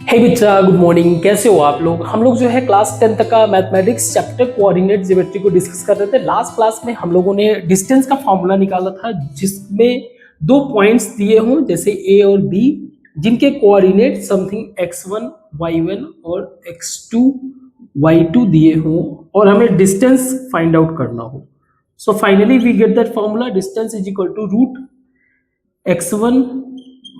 हे बच्चा, good morning. कैसे हो आप लोग? हम लोग जो है क्लास 10 तक का मैथमेटिक्स चैप्टर कोऑर्डिनेट ज्योमेट्री को डिस्कस कर रहे थे। लास्ट क्लास में हम लोगों ने डिस्टेंस का फॉर्मूला निकाला था, जिसमें दो पॉइंट्स दिए हों जैसे ए और बी, जिनके कोऑर्डिनेट समथिंग x1 y1 और x2 y2 दिए हों और हमें डिस्टेंस फाइंड आउट करना हो। So finally we get that formula, distance is equal to root x1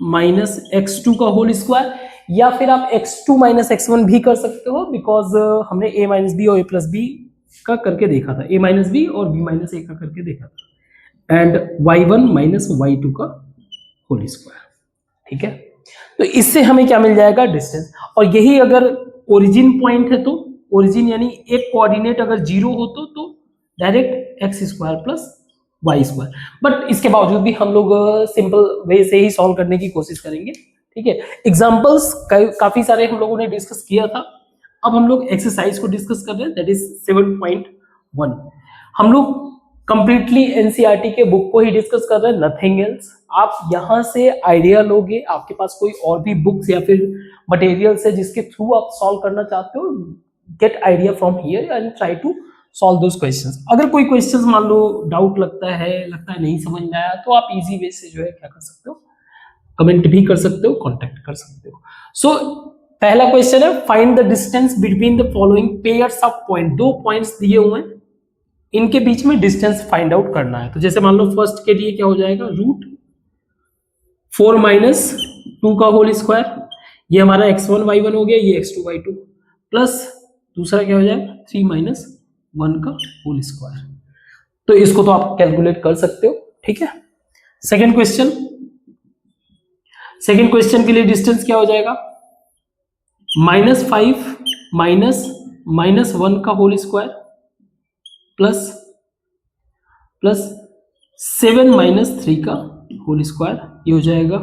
minus x2 का होल स्क्वायर, या फिर आप x2 माइनस x1 भी कर सकते हो, बिकॉज हमने a माइनस बी और a प्लस बी का करके देखा था, a माइनस बी और b माइनस a का करके देखा था, एंड y1 माइनस y2 का होल स्क्वायर। ठीक है, तो इससे हमें क्या मिल जाएगा? डिस्टेंस। और यही अगर ओरिजिन पॉइंट है तो ओरिजिन यानी एक कोऑर्डिनेट अगर जीरो हो तो direct x square plus y square. But इसके बावजूद भी हम लोग सिंपल वे से ही सॉल्व करने की कोशिश करेंगे। ठीक है, एग्जांपल्स काफी सारे हम लोगों ने डिस्कस किया था। अब हम लोग एक्सरसाइज को डिस्कस कर रहे हैं, दैट इज 7.1। हम लोग कंप्लीटली एनसीईआरटी के बुक को ही डिस्कस कर रहे हैं, नथिंग एल्स। आप यहां से आइडिया लोगे, आपके पास कोई और भी बुक्स या फिर मटेरियल्स है जिसके थ्रू आप सॉल्व करना चाहते हो, get idea from here and try to solve those questions. अगर कोई क्वेश्चंस मान लो डाउट लगता है नहीं समझ में आया, तो आप इजी वे से जो है क्या कर सकते हो, कमेंट भी कर सकते हो, कांटेक्ट कर सकते हो। सो पहला क्वेश्चन है, find the distance between the following pairs of point. दो पॉइंट्स दिए हुए हैं, इनके बीच में डिस्टेंस फाइंड आउट करना है। तो जैसे मान लो फर्स्ट के लिए क्या हो जाएगा, रूट 4 माइनस 2 का होल स्क्वायर, ये हमारा x1 y1 हो गया, ये x2 y2, प्लस दूसरा क्या हो जाएगा 3 माइनस 1 का होल स्क्वायर। तो इसको तो आप कैलकुलेट कर सकते हो। ठीक है, सेकेंड क्वेश्चन के लिए डिस्टेंस क्या हो जाएगा, -5 माइनस 1 का होल स्क्वायर प्लस 7 माइनस 3 का होल स्क्वायर, ये हो जाएगा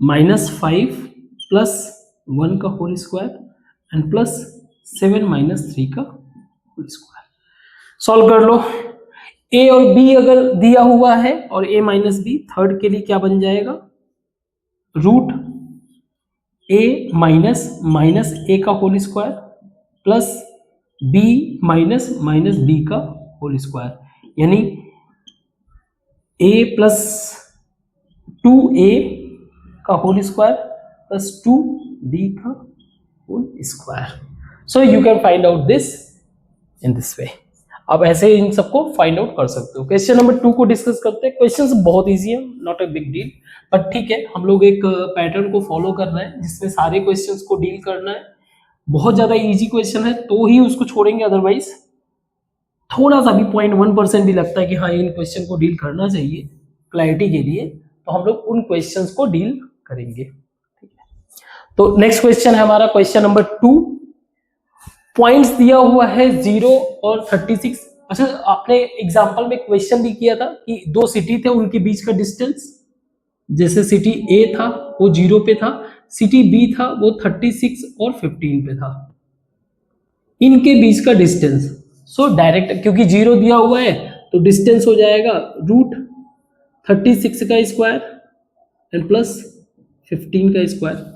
-5 प्लस 1 का whole square and plus 7 minus 3 का होल स्क्वायर। सॉल्व कर लो। a और b अगर दिया हुआ है और a माइनस बी, थर्ड के लिए क्या बन जाएगा, रूट a माइनस a का whole square plus b minus b का होल स्क्वायर, यानी a प्लस 2a का होल स्क्वायर प्लस 2b का whole square. So you can find out this in this way. आप ऐसे इन सबको फाइंड आउट कर सकते हो। क्वेश्चन नंबर 2 को डिस्कस करते हैं। क्वेश्चंस बहुत इजी है, not a big deal, but ठीक है, हम लोग एक पैटर्न को फॉलो कर रहे हैं जिसमें सारे क्वेश्चंस को डील करना है। बहुत ज्यादा इजी क्वेश्चन है तो ही उसको छोड़ेंगे, अदरवाइज थोड़ा सा भी 0.1% भी लगता है कि हाँ इन क्वेश्चन को डील करना चाहिए क्लैरिटी के लिए, तो हम लोग उन क्वेश्चंस को डील करेंगे। ठीक है, तो नेक्स्ट क्वेश्चन है हमारा क्वेश्चन नंबर 2। पॉइंट्स दिया हुआ है 0 और 36। अच्छा, आपने एग्जांपल में क्वेश्चन भी किया था कि दो सिटी थे, उनके बीच का डिस्टेंस, जैसे सिटी ए था वो 0 पे था, सिटी बी था वो 36 और 15 पे था, इनके बीच का डिस्टेंस। सो डायरेक्ट क्योंकि 0 दिया हुआ है तो डिस्टेंस हो जाएगा रूट 36 का स्क्वायर एंड प्लस 15 का स्क्वायर।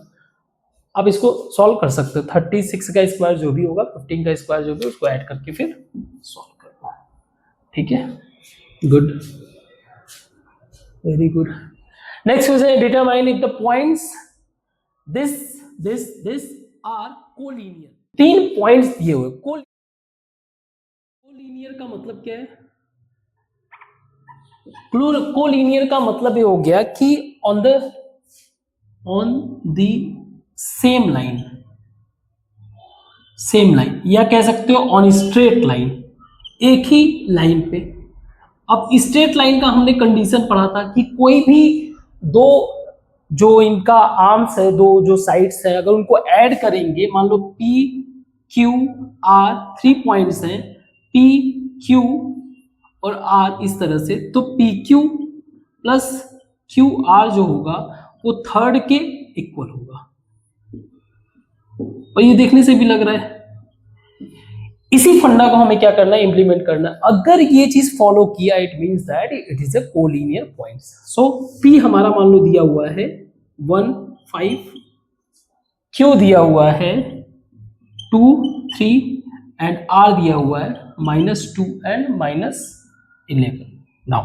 आप इसको सॉल्व कर सकते हो, 36 का स्क्वायर जो भी होगा, 15 का स्क्वायर जो भी, उसको ऐड करके फिर सॉल्व करना। ठीक है, good, very good. Next question है, determine if the points this are collinear. 3 points दिए हुए, कोलिनियर का मतलब क्या है? कोलिनियर का मतलब ये हो गया कि ऑन द सेम लाइन, या कह सकते हो ऑन स्ट्रेट लाइन, एक ही लाइन पे। अब स्ट्रेट लाइन का हमने कंडीशन पढ़ा था कि कोई भी दो जो इनका आर्म्स है, दो जो साइड्स है, अगर उनको ऐड करेंगे, मान लो P Q R 3 पॉइंट्स हैं, P Q और R इस तरह से, तो PQ प्लस QR जो होगा वो थर्ड के इक्वल होगा। और ये देखने से भी लग रहा है, इसी फंडा को हमें क्या करना है, इंप्लीमेंट करना है। अगर ये चीज फॉलो किया, it means that it is a collinear points. So P हमारा मान लो दिया हुआ है 1 5 Q दिया हुआ है 2, 3 एंड R दिया हुआ है -2 एंड -11। नाउ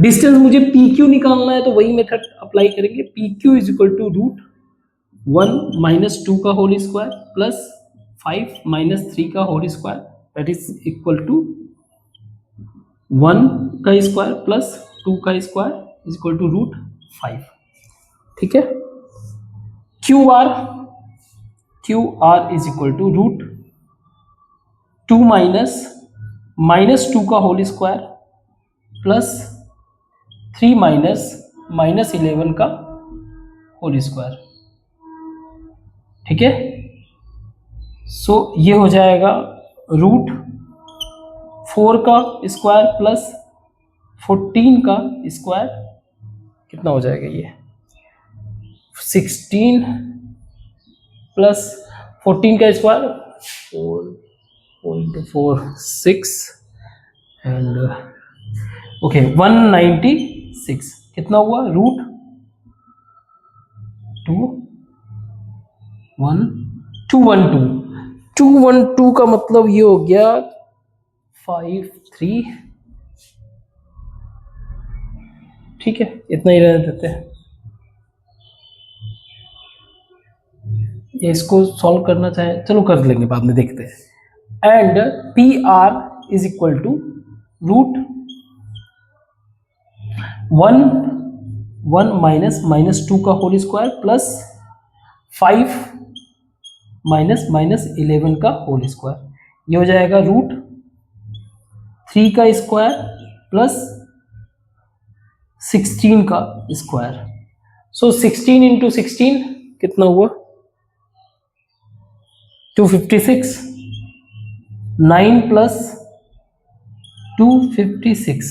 डिस्टेंस मुझे PQ निकालना है तो वही मेथड अप्लाई करेंगे। PQ is equal to root 1 - 2 का होल स्क्वायर प्लस 5 - 3 का whole square, that is equal to 1 का स्क्वायर प्लस 2 का square is equal to root 5। ठीक है। Q R is equal to root 2 -2 का होल स्क्वायर प्लस 3 -11 का whole square. ठीक है। सो ये हो जाएगा रूट 4 का स्क्वायर प्लस 14 का स्क्वायर, कितना हो जाएगा ये 16 प्लस 14 का स्क्वायर 4 6 एंड ओके 196, कितना हुआ रूट 212 का मतलब ये हो गया 53। ठीक है, इतना ही रहने देते हैं। ये इसको सॉल्व करना चाहे चलो कर लेंगे, बाद में देखते हैं। And P R is equal to root 1 -2 का होल स्क्वायर प्लस 5 -11 का होल स्क्वायर, ये हो जाएगा रूट 3 का स्क्वायर प्लस 16 का स्क्वायर। सो 16 इंटू 16 कितना हुआ 256, 9 प्लस 256,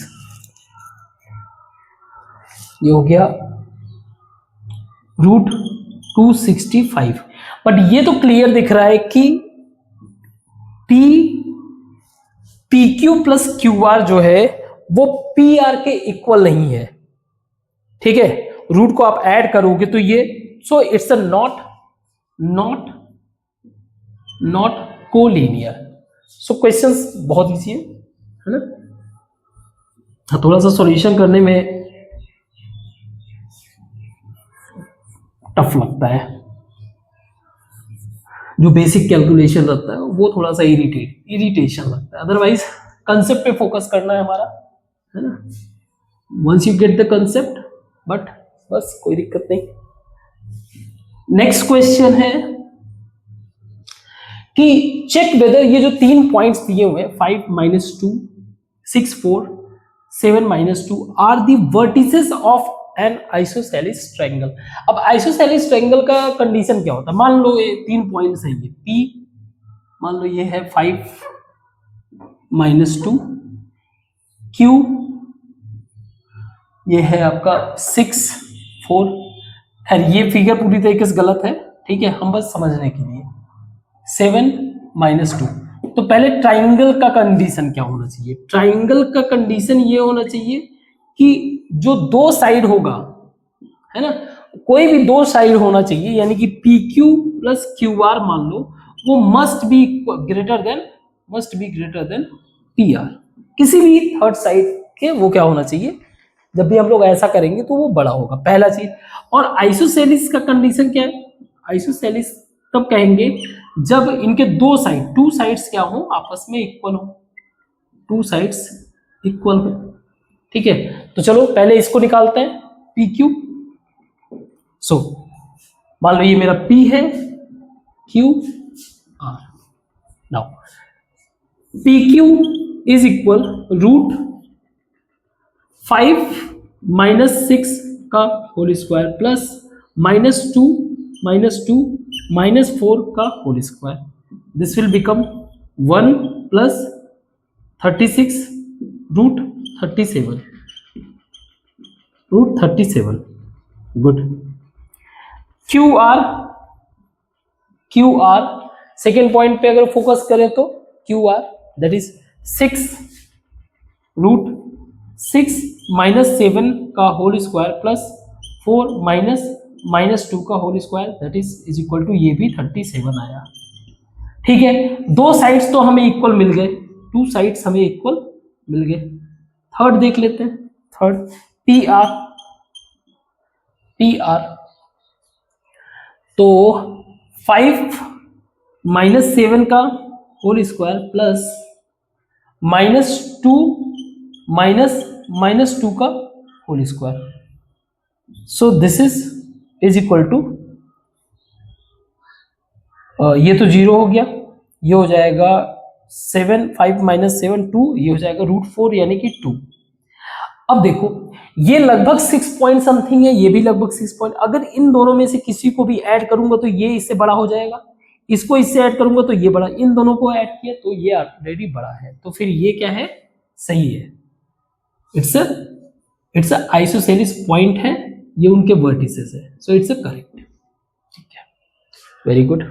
ये हो गया रूट 265। बट ये तो क्लियर दिख रहा है कि P Q plus Q R जो है वो पी आर के इक्वल नहीं है। ठीक है, रूट को आप ऐड करोगे तो ये so it's a not collinear. So questions बहुत इजी है ना। हाँ, थोड़ा सा सॉल्यूशन करने में टफ लगता है, जो बेसिक कैलकुलेशन रहता है वो थोड़ा सा इरिटेशन लगता है। अदरवाइज कंसेप्ट पे फोकस करना है हमारा, है ना। Once you get the concept, but बस कोई दिक्कत नहीं। नेक्स्ट क्वेश्चन है कि चेक वेदर ये जो 3 पॉइंट्स दिए हुए हैं 5 - 2 6 4 7 - 2 are the vertices of an isosceles triangle. अब आइसोसेलिस ट्रायंगल का कंडीशन क्या होता है, मान लो ये 3 पॉइंट्स है, ये P मान लो ये है 5 - 2, Q ये है आपका 6 4। खैर ये फिगर पूरी तरीके से गलत है, ठीक है, हम बस समझने के लिए 7 - 2। तो पहले ट्राइंगल का कंडीशन क्या होना चाहिए, ट्राइंगल का कंडीशन ये होना चाहिए कि जो 2 साइड होगा, है ना, कोई भी 2 साइड होना चाहिए, यानी कि P Q plus Q R मान लो, वो must be greater than P R. किसी भी थर्ड साइड के वो क्या होना चाहिए, जब भी हम लोग ऐसा करेंगे तो वो बड़ा होगा, पहला चीज। और आइसोसेलिस का कंडीशन क्या है, आइसोसेलिस तब कहेंगे जब इनके 2 साइड्स क्या हो, आपस में इक्वल हो, 2 साइड्स इक्वल हो। ठीक है, तो चलो पहले इसको निकालते हैं, पी क्यू। सो मान लो ये मेरा P है, Q R. Now P Q is equal root 5 - 6 का होल स्क्वायर प्लस -2 -4 का whole square. This will become 1 plus 36 root 37 good. Q R second point पे अगर फोकस करें तो Q R that is 6 root 6 - 7 का होल स्क्वायर प्लस 4 - -2 का whole square that is equal to, ये भी 37 आया। ठीक है, दो साइड्स तो हमें इक्वल मिल गए, टू साइड्स हमें इक्वल मिल गए। थर्ड देख लेते हैं, थर्ड पी आर तो 5 -7 का होल स्क्वायर प्लस -2 -2 का whole square, so this is equal to, ये तो 0 हो गया, ये हो जाएगा 7, 5 -7 2, ये हो जाएगा √4 यानी कि 2। अब देखो ये लगभग 6 पॉइंट समथिंग है, ये भी लगभग 6 पॉइंट, अगर इन दोनों में से किसी को भी ऐड करूंगा तो ये इससे बड़ा हो जाएगा, इसको इससे ऐड करूंगा तो ये बड़ा, इन दोनों को ऐड किया तो ये ऑलरेडी बड़ा है, तो फिर ये क्या है, सही है, इट्स अ आइसोसेलिस पॉइंट है, ये उनके वर्टिसेस है, सो इट्स अ करेक्ट। ठीक है, वेरी गुड।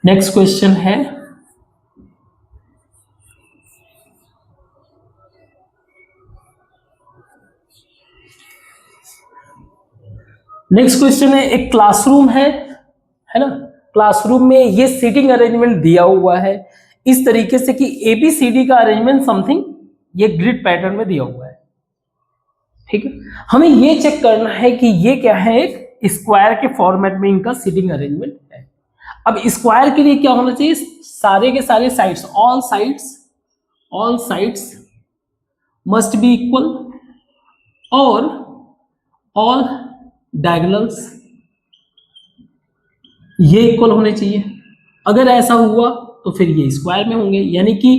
नेक्स्ट क्वेश्चन है, नेक्स्ट क्वेश्चन है, एक क्लासरूम है ना, क्लासरूम में ये सीटिंग अरेंजमेंट दिया हुआ है इस तरीके से कि ABCD का अरेंजमेंट समथिंग ये ग्रिड पैटर्न में दिया हुआ है। ठीक है, हमें ये चेक करना है कि ये क्या है, एक स्क्वायर के फॉर्मेट में इनका सीटिंग अरेंजमेंट है। अब स्क्वायर के लिए क्या होना चाहिए, सारे के सारे sides, all sides must be equal और ऑल डायगोनल्स ये इक्वल होने चाहिए। अगर ऐसा हुआ तो फिर ये स्क्वायर में होंगे, यानी कि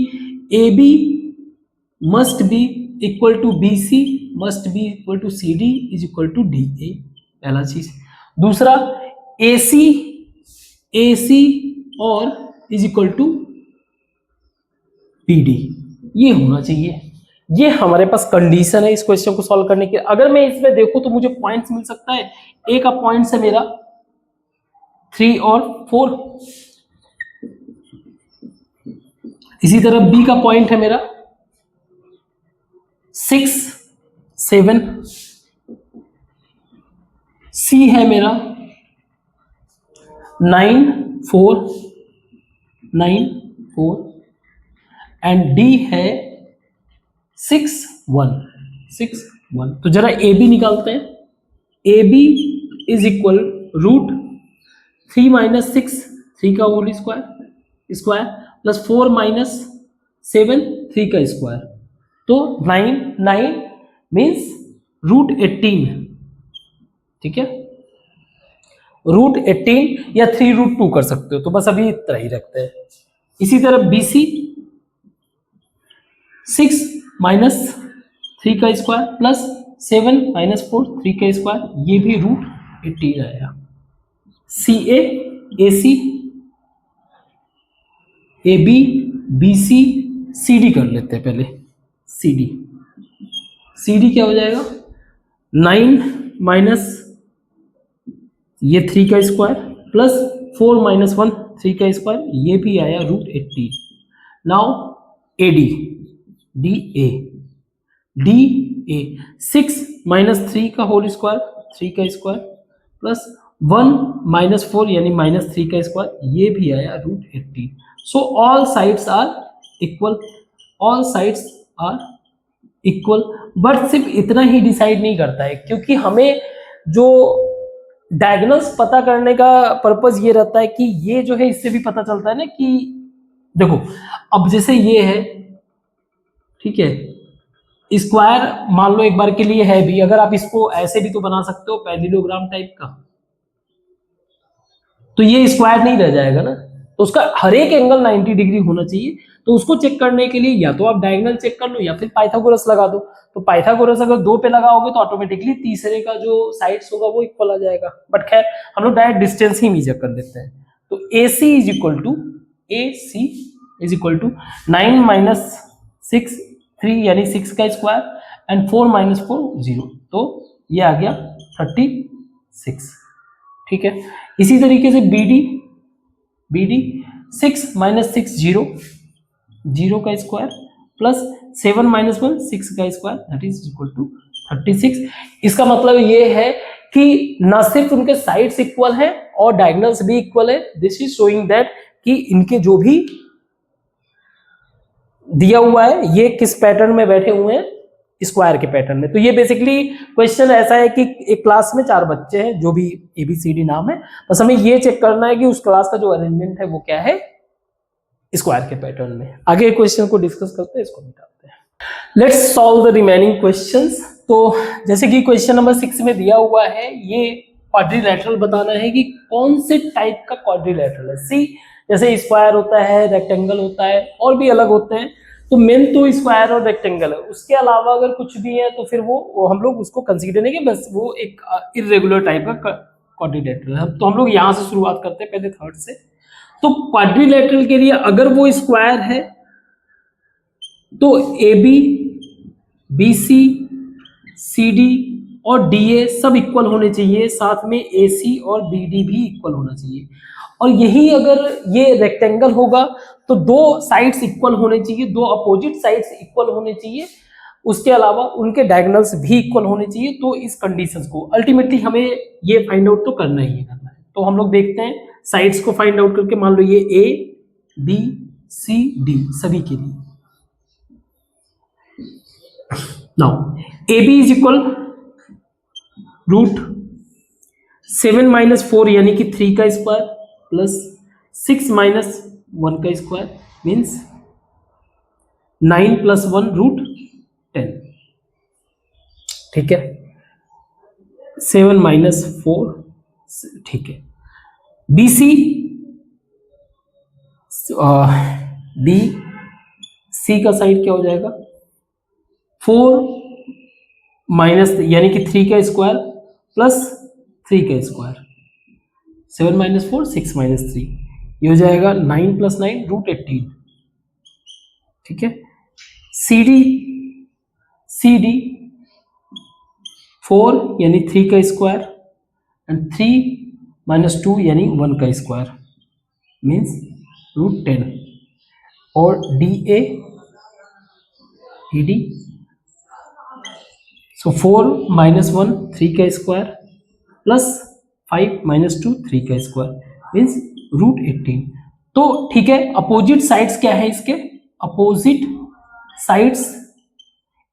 AB must be equal to BC must be equal to CD is equal to DA, पहला चीज। दूसरा AC और इज इक्वल टू PD, ये होना चाहिए। ये हमारे पास कंडीशन है इस क्वेश्चन को सॉल्व करने की। अगर मैं इसमें देखूं तो मुझे पॉइंट्स मिल सकता है, A का पॉइंट्स है मेरा 3 और 4, इसी तरह B का पॉइंट है मेरा 6 7, C है मेरा 9 4 एंड D है 6 1। तो जरा AB निकालते हैं, AB इज इक्वल √3 - 6 3 का होल स्क्वायर प्लस 4 - 7 3 का स्क्वायर, तो 9 मीन्स √18। ठीक है, √18 या 3√2 कर सकते हो, तो बस अभी इतना ही रखते हैं। इसी तरह BC 6 - 3 का स्क्वायर प्लस 7 - 4 3 का स्क्वायर, ये भी √18 आएगा। CA AC AB BC CD कर लेते हैं पहले, CD क्या हो जाएगा, 9 माइनस ये 3 का स्क्वायर प्लस 4 - 1 3 का स्क्वायर, ये भी आया √18। नाउ AD DA 6 - 3 का होल स्क्वायर 3 का स्क्वायर प्लस 1 - 4 यानी -3 का स्क्वायर, ये भी आया √18। So all sides are equal, but सिर्फ इतना ही डिसाइड नहीं करता है, क्योंकि हमें जो डायगोनल्स पता करने का पर्पस ये रहता है कि ये जो है इससे भी पता चलता है ना कि देखो, अब जैसे ये है, ठीक है, स्क्वायर मान लो एक बार के लिए है भी, अगर आप इसको ऐसे भी तो बना सकते हो पैरेललोग्राम टाइप का, तो ये स्क्वायर नहीं रह जाएगा ना, तो उसका हर एक एंगल 90 डिग्री होना चाहिए। तो उसको चेक करने के लिए या तो आप डायगोनल चेक कर लो या फिर पाइथागोरस लगा दो। तो पाइथागोरस अगर 2 पे लगाओगे तो ऑटोमेटिकली तीसरे का जो साइड्स होगा वो इक्वल आ जाएगा, बट खैर हम लोग डायरेक्ट डिस्टेंस ही मेजर कर लेते हैं। तो AC इज इक्वल टू 9 - 6 3 यानी 6 का स्क्वायर एंड 4 - 4 0, तो ये आ गया 36। ठीक है, इसी तरीके से BD 6 - 6 0 का स्क्वायर प्लस 7 माइनस 1 6 का square that is equal to 36। इसका मतलब ये है कि न सिर्फ उनके साइड्स इक्वल है और डायगोनल्स भी इक्वल है। दिस इज शोइंग दैट कि इनके जो भी दिया हुआ है ये किस पैटर्न में बैठे हुए हैं, स्क्वायर के पैटर्न में। तो ये बेसिकली क्वेश्चन ऐसा है कि एक क्लास में 4 बच्चे हैं जो भी ABCD नाम है, बस हमें ये चेक करना है कि उस क्लास का जो अरेंजमेंट है वो क्या है, स्क्वायर के पैटर्न में। आगे क्वेश्चन को डिस्कस करते हैं, इसको मिटाते हैं। Let's solve the remaining questions. तो जैसे कि क्वेश्चन नंबर 6 में दिया हुआ है, ये क्वाड्रिलैटरल बताना है कि कौन से टाइप का क्वाड्रिलैटरल है। सी जैसे स्क्वायर होता है, रेक्टेंगल होता है, और भी अलग होते हैं। तो मेन तो स्क्वायर और रेक्टेंगल है, उसके अलावा अगर कुछ भी है तो फिर वो हम लोग उसको कंसीडर नहीं कि बस वो एक इरेगुलर टाइप का क्वाड्रिलैटरल है। तो हम लोग यहाँ से शुरुआत करते हैं पहले थर्ड से। तो क्वाड्रिलैटरल के लिए अगर वो स्क्वायर है तो AB, BC, CD और DA सब इक्वल होने चाहिए, साथ में AC और BD भी इक्वल होना चाहिए। और यही अगर ये रेक्टेंगल होगा तो दो साइड्स इक्वल होने चाहिए, दो अपोजिट साइड्स इक्वल होने चाहिए, उसके अलावा उनके डायगोनल्स भी इक्वल होने चाहिए। तो इस कंडीशंस को अल्टीमेटली हमें ये फाइंड आउट तो करना ही है। तो हम लोग देखते हैं साइड्स को फाइंड आउट करके, मान लो ये A, B, C, D सभी के लिए। Now AB is equal √7 minus 4 यानी कि 3 का स्क्वायर प्लस 6 माइनस 1 का स्क्वायर मीन्स 9 प्लस 1 √10। ठीक है, 7 माइनस 4, ठीक है। BC BC का साइड क्या हो जाएगा, 4 माइनस यानी कि 3 का स्क्वायर प्लस 3 का स्क्वायर, 7 माइनस 4 6 माइनस 3, ये हो जाएगा 9 प्लस 9 √18। ठीक है, CD 4 यानी 3 का स्क्वायर एंड 3 माइनस 2 यानी 1 का स्क्वायर मीन्स √10। और DD सो 4 माइनस 1 3 का स्क्वायर प्लस 5 माइनस 2 3 का स्क्वायर मीन्स √18। तो ठीक है, अपोजिट साइड्स क्या है इसके, अपोजिट साइड्स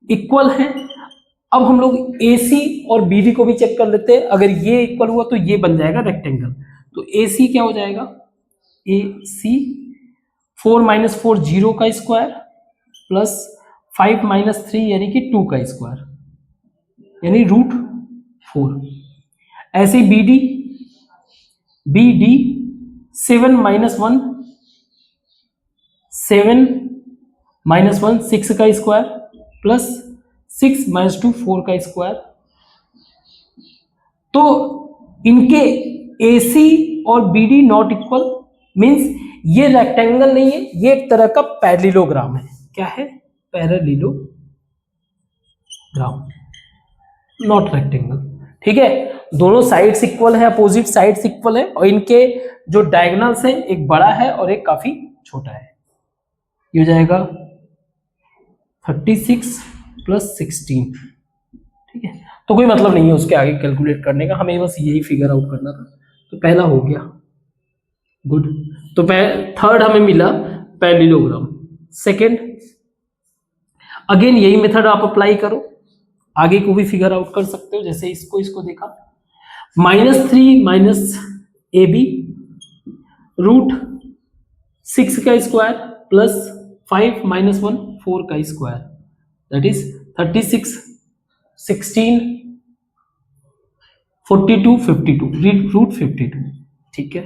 इक्वल हैं। अब हम लोग AC और BD को भी चेक कर लेते हैं। अगर ये इक्वल हुआ तो ये बन जाएगा रेक्टेंगल। तो AC क्या हो जाएगा, AC 4 माइनस 4 0 का स्क्वायर प्लस 5 माइनस 3 यानी कि 2 का स्क्वायर यानी √4। ऐसे ही BD 7 माइनस 1 7 माइनस 1 6 का स्क्वायर प्लस 6 माइनस 2 4 का स्क्वायर। तो इनके AC और BD नॉट इक्वल मीन्स ये रेक्टेंगल नहीं है, ये एक तरह का पैरेललोग्राम है। क्या है, पैरेललोग्राम, नॉट रेक्टेंगल। ठीक है, दोनों साइड्स इक्वल है, अपोजिट साइड्स इक्वल है, और इनके जो डायगोनल्स है एक बड़ा है और एक काफी छोटा है। ये हो जाएगा 36 प्लस 16। ठीक है, तो कोई मतलब नहीं है उसके आगे कैलकुलेट करने का, हमें बस यही फिगर आउट करना था। तो पहला हो गया, गुड। तो थर्ड हमें मिला पैरेललोग्राम। सेकंड, अगेन यही मेथड आप अप्लाई करो, आगे को भी फिगर आउट कर सकते हो। जैसे इसको देखा, -3 माइनस AB √6 का स्क्वायर प्लस 5 माइनस 1 4 का स्क्वायर दैट इज 36 16 42 52 √52। ठीक है,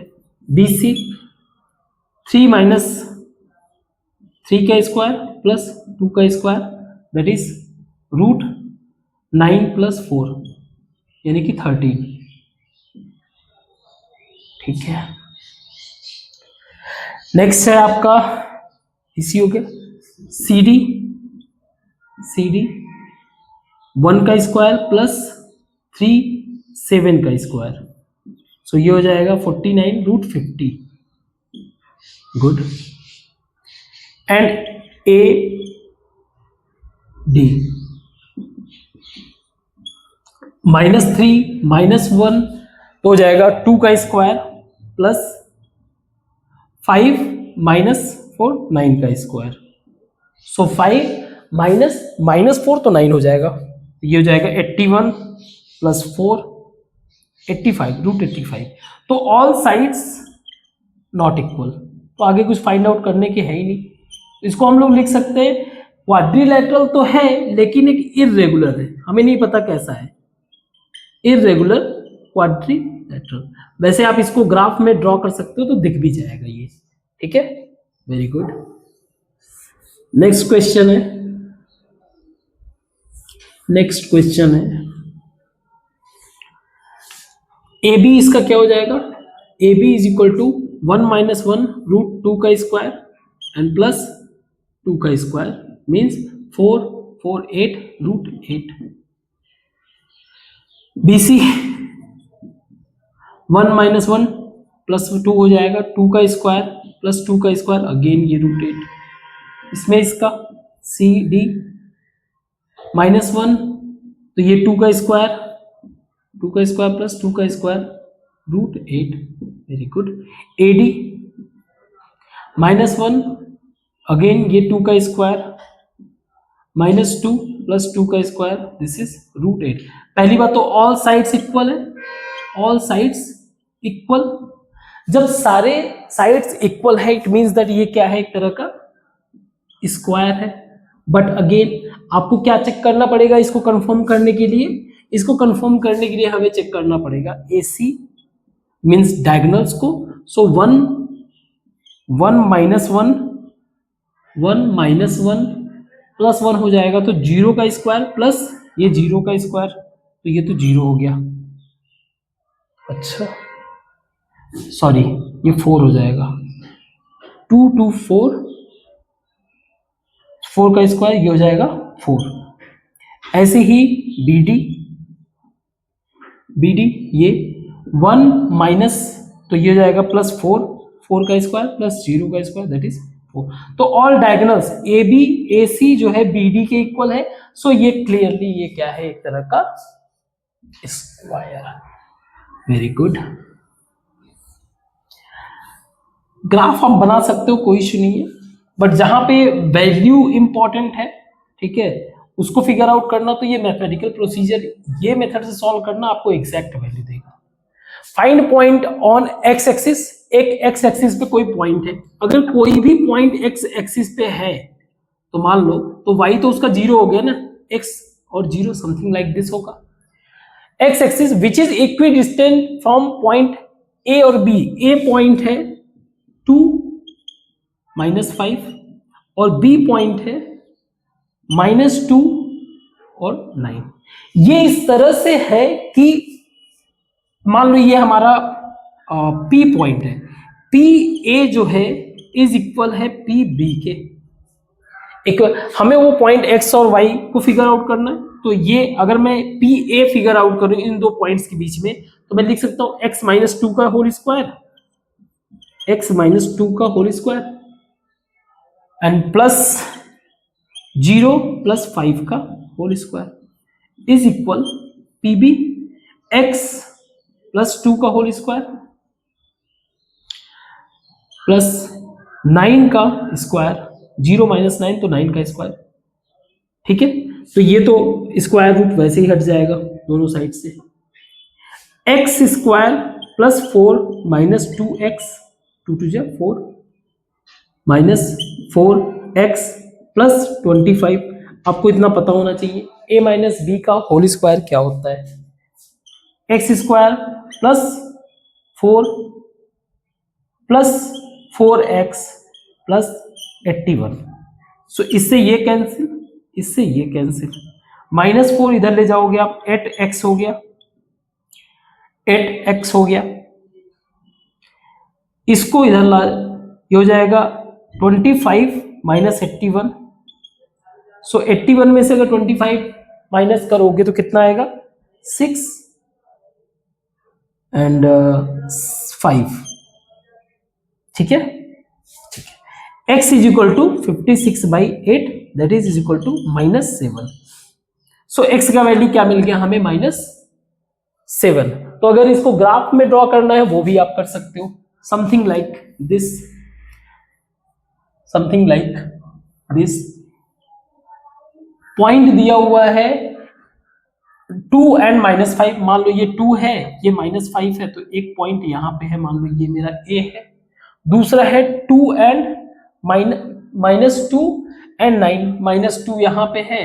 BC 3 माइनस 3 का स्क्वायर प्लस 2 का स्क्वायर दैट इज √9 प्लस 4 यानी कि 13। ठीक है, नेक्स्ट है आपका इसी हो गया CD 1 का स्क्वायर प्लस 3 7 का स्क्वायर, सो ये हो जाएगा 49 √50। गुड। And D. -3 -1 तो हो जाएगा 2 का स्क्वायर प्लस 5 -4 9 का स्क्वायर। सो 5 -4 तो 9 हो जाएगा, ये हो जाएगा 81 प्लस 4 85 √85। तो ऑल साइड्स नॉट इक्वल, तो आगे कुछ फाइंड आउट करने की है ही नहीं। इसको हम लोग लिख सकते हैं क्वाड्रिलैटरल तो है लेकिन एक इर्रेगुलर है, हमें नहीं पता कैसा है, इर्रेगुलर क्वाड्रिलैटरल। वैसे आप इसको ग्राफ में ड्रॉ कर सकते हो तो दिख भी जाएगा ये, ठीक है, वेरी गुड। नेक्स्ट क्वेश्चन है, नेक्स्ट क्वेश्चन है ए बी, इसका क्या हो जाएगा, A B is equal to 1 - 1 √2 का स्क्वायर एंड प्लस 2 का square means 4 4 8 √8। B C 1 - 1 plus 2 हो जाएगा 2 का स्क्वायर प्लस 2 का स्क्वायर अगेन ये √8। इसमें इसका सी डी -1 तो ये 2 का स्क्वायर प्लस 2 का square √8, very good. A D -1 again ये 2 का स्क्वायर -2 प्लस 2 का स्क्वायर दिस इज √8। पहली बात तो ऑल साइड्स इक्वल है, ऑल साइड्स इक्वल। जब सारे साइड्स इक्वल है इट मीन्स दैट ये क्या है, एक तरह का स्क्वायर है। बट अगेन आपको क्या चेक करना पड़ेगा इसको कंफर्म करने के लिए, इसको कंफर्म करने के लिए हमें चेक करना पड़ेगा AC मीन्स डायगोनल्स को। सो 1 1 -1 प्लस 1 हो जाएगा तो 0 का स्क्वायर प्लस ये 0 का स्क्वायर तो ये तो 0 हो गया। अच्छा सॉरी ये 4 हो जाएगा, 2 2 4 का स्क्वायर ये हो जाएगा 4। ऐसे ही BD ये 1 माइनस तो ये हो जाएगा प्लस 4 का स्क्वायर प्लस 0 का स्क्वायर दैट इज 4। तो ऑल डायगोनल्स AB AC जो है BD के इक्वल है। सो ये क्लियरली ये क्या है, एक तरह का स्क्वायर। Very good. ग्राफ आप बना सकते हो, कोई इशू नहीं है, बट जहां पे वैल्यू इंपॉर्टेंट है, ठीक है, उसको फिगर आउट करना तो ये मैथमेटिकल प्रोसीजर, ये मेथड से सॉल्व करना आपको एग्जैक्ट वैल्यू देगा। Find point on x axis, एक एक्स एक्सिस पे कोई पॉइंट है, अगर कोई भी पॉइंट एक्स एक्सिस पे है तो मान लो तो y तो उसका 0 हो गया ना, x और 0 समथिंग लाइक दिस होगा। X axis which is equidistant from point A और B, A पॉइंट है 2 -5 और B पॉइंट है -2 और 9। ये इस तरह से है कि मान लो ये हमारा P पॉइंट है, PA जो है इज इक्वल है PB के। एक हमें वो पॉइंट x और y को फिगर आउट करना है, तो ये अगर मैं PA फिगर आउट करूं इन दो पॉइंट्स के बीच में तो मैं लिख सकता हूं x - 2 का होल स्क्वायर, x - 2 का whole square and plus 0 plus 5 का whole square is equal PB x plus 2 का होल स्क्वायर प्लस 9 का स्क्वायर, 0 - 9 तो 9 का स्क्वायर, ठीक है। तो ये तो स्क्वायर रूट वैसे ही हट जाएगा दोनों साइड से। X square plus 4 minus 2x 2 2 4 minus 4x plus 25। आपको इतना पता होना चाहिए a माइनस बी का होल स्क्वायर क्या होता है, x square plus 4 plus 4x plus 81। सो इससे ये कैंसिल, इससे ये कैंसिल, -4 इधर ले जाओगे आप 8x हो गया, 8x हो गया, इसको इधर ला ये हो जाएगा 25 माइनस 81। सो 81 में से अगर 25 माइनस करोगे तो कितना आएगा 6 एंड 5, ठीक है, ठीक है। x is equal to 56/8 that is equal to -7। So x का वैल्यू क्या मिल गया हमें, -7। तो अगर इसको ग्राफ में ड्रॉ करना है वो भी आप कर सकते हो, something like this, something like this. Point दिया हुआ है 2 एंड -5, मान लो ये 2 है, ये -5 है, तो एक पॉइंट यहां पे है, मान लो ये मेरा A है। दूसरा है 2 एंड -2 एंड 9, -2 यहां पे है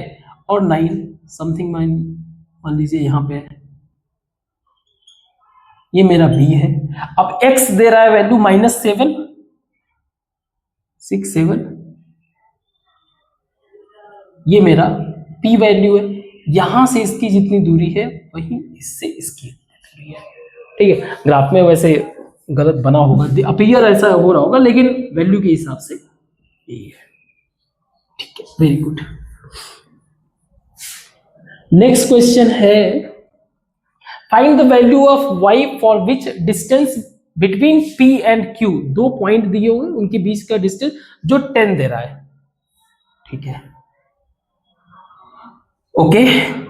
और 9 समथिंग मान लीजिए यहां पे है, ये मेरा B है। अब x दे रहा है वैल्यू -7, 6 7, ये मेरा P वैल्यू है। यहां से इसकी जितनी दूरी है वही इससे इसकी दूरी है, ठीक है। ग्राफ में वैसे गलत बना होगा, अपीयर ऐसा हो रहा होगा, लेकिन वैल्यू के हिसाब से यही है, ठीक है। Very good. नेक्स्ट क्वेश्चन है, find the value of y for which distance between P and Q। दो पॉइंट दिए हुए, उनके बीच का डिस्टेंस जो 10 दे रहा है, ठीक है। ओके,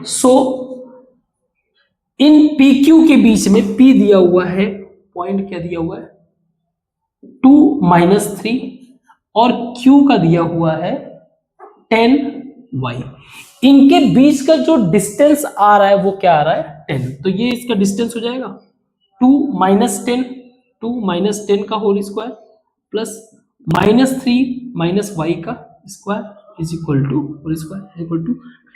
सो इन PQ के बीच में P दिया हुआ है, पॉइंट क्या दिया हुआ है 2 -3, और Q का दिया हुआ है 10y। इनके बीच का जो डिस्टेंस आ रहा है वो क्या आ रहा है 10, तो ये इसका डिस्टेंस हो जाएगा 2 -10 का होल स्क्वायर प्लस -3 - y का square is equal to whole square equal to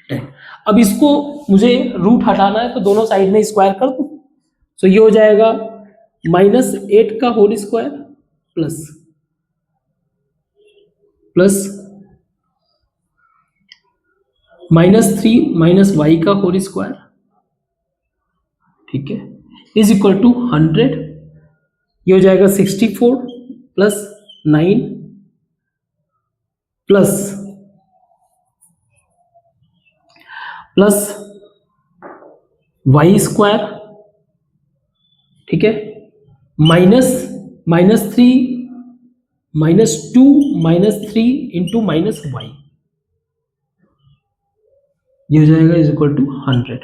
10। अब इसको मुझे रूट हटाना है, तो दोनों साइड में स्क्वायर कर दूं, तो ये हो जाएगा -8 का होल स्क्वायर प्लस -3 - y का होल स्क्वायर, ठीक है, इज इक्वल टू 100। ये हो जाएगा 64 प्लस 9 प्लस y स्क्वायर, ठीक है, -3 -2 -3 इंटू -y, ये हो जाएगा is equal to 100।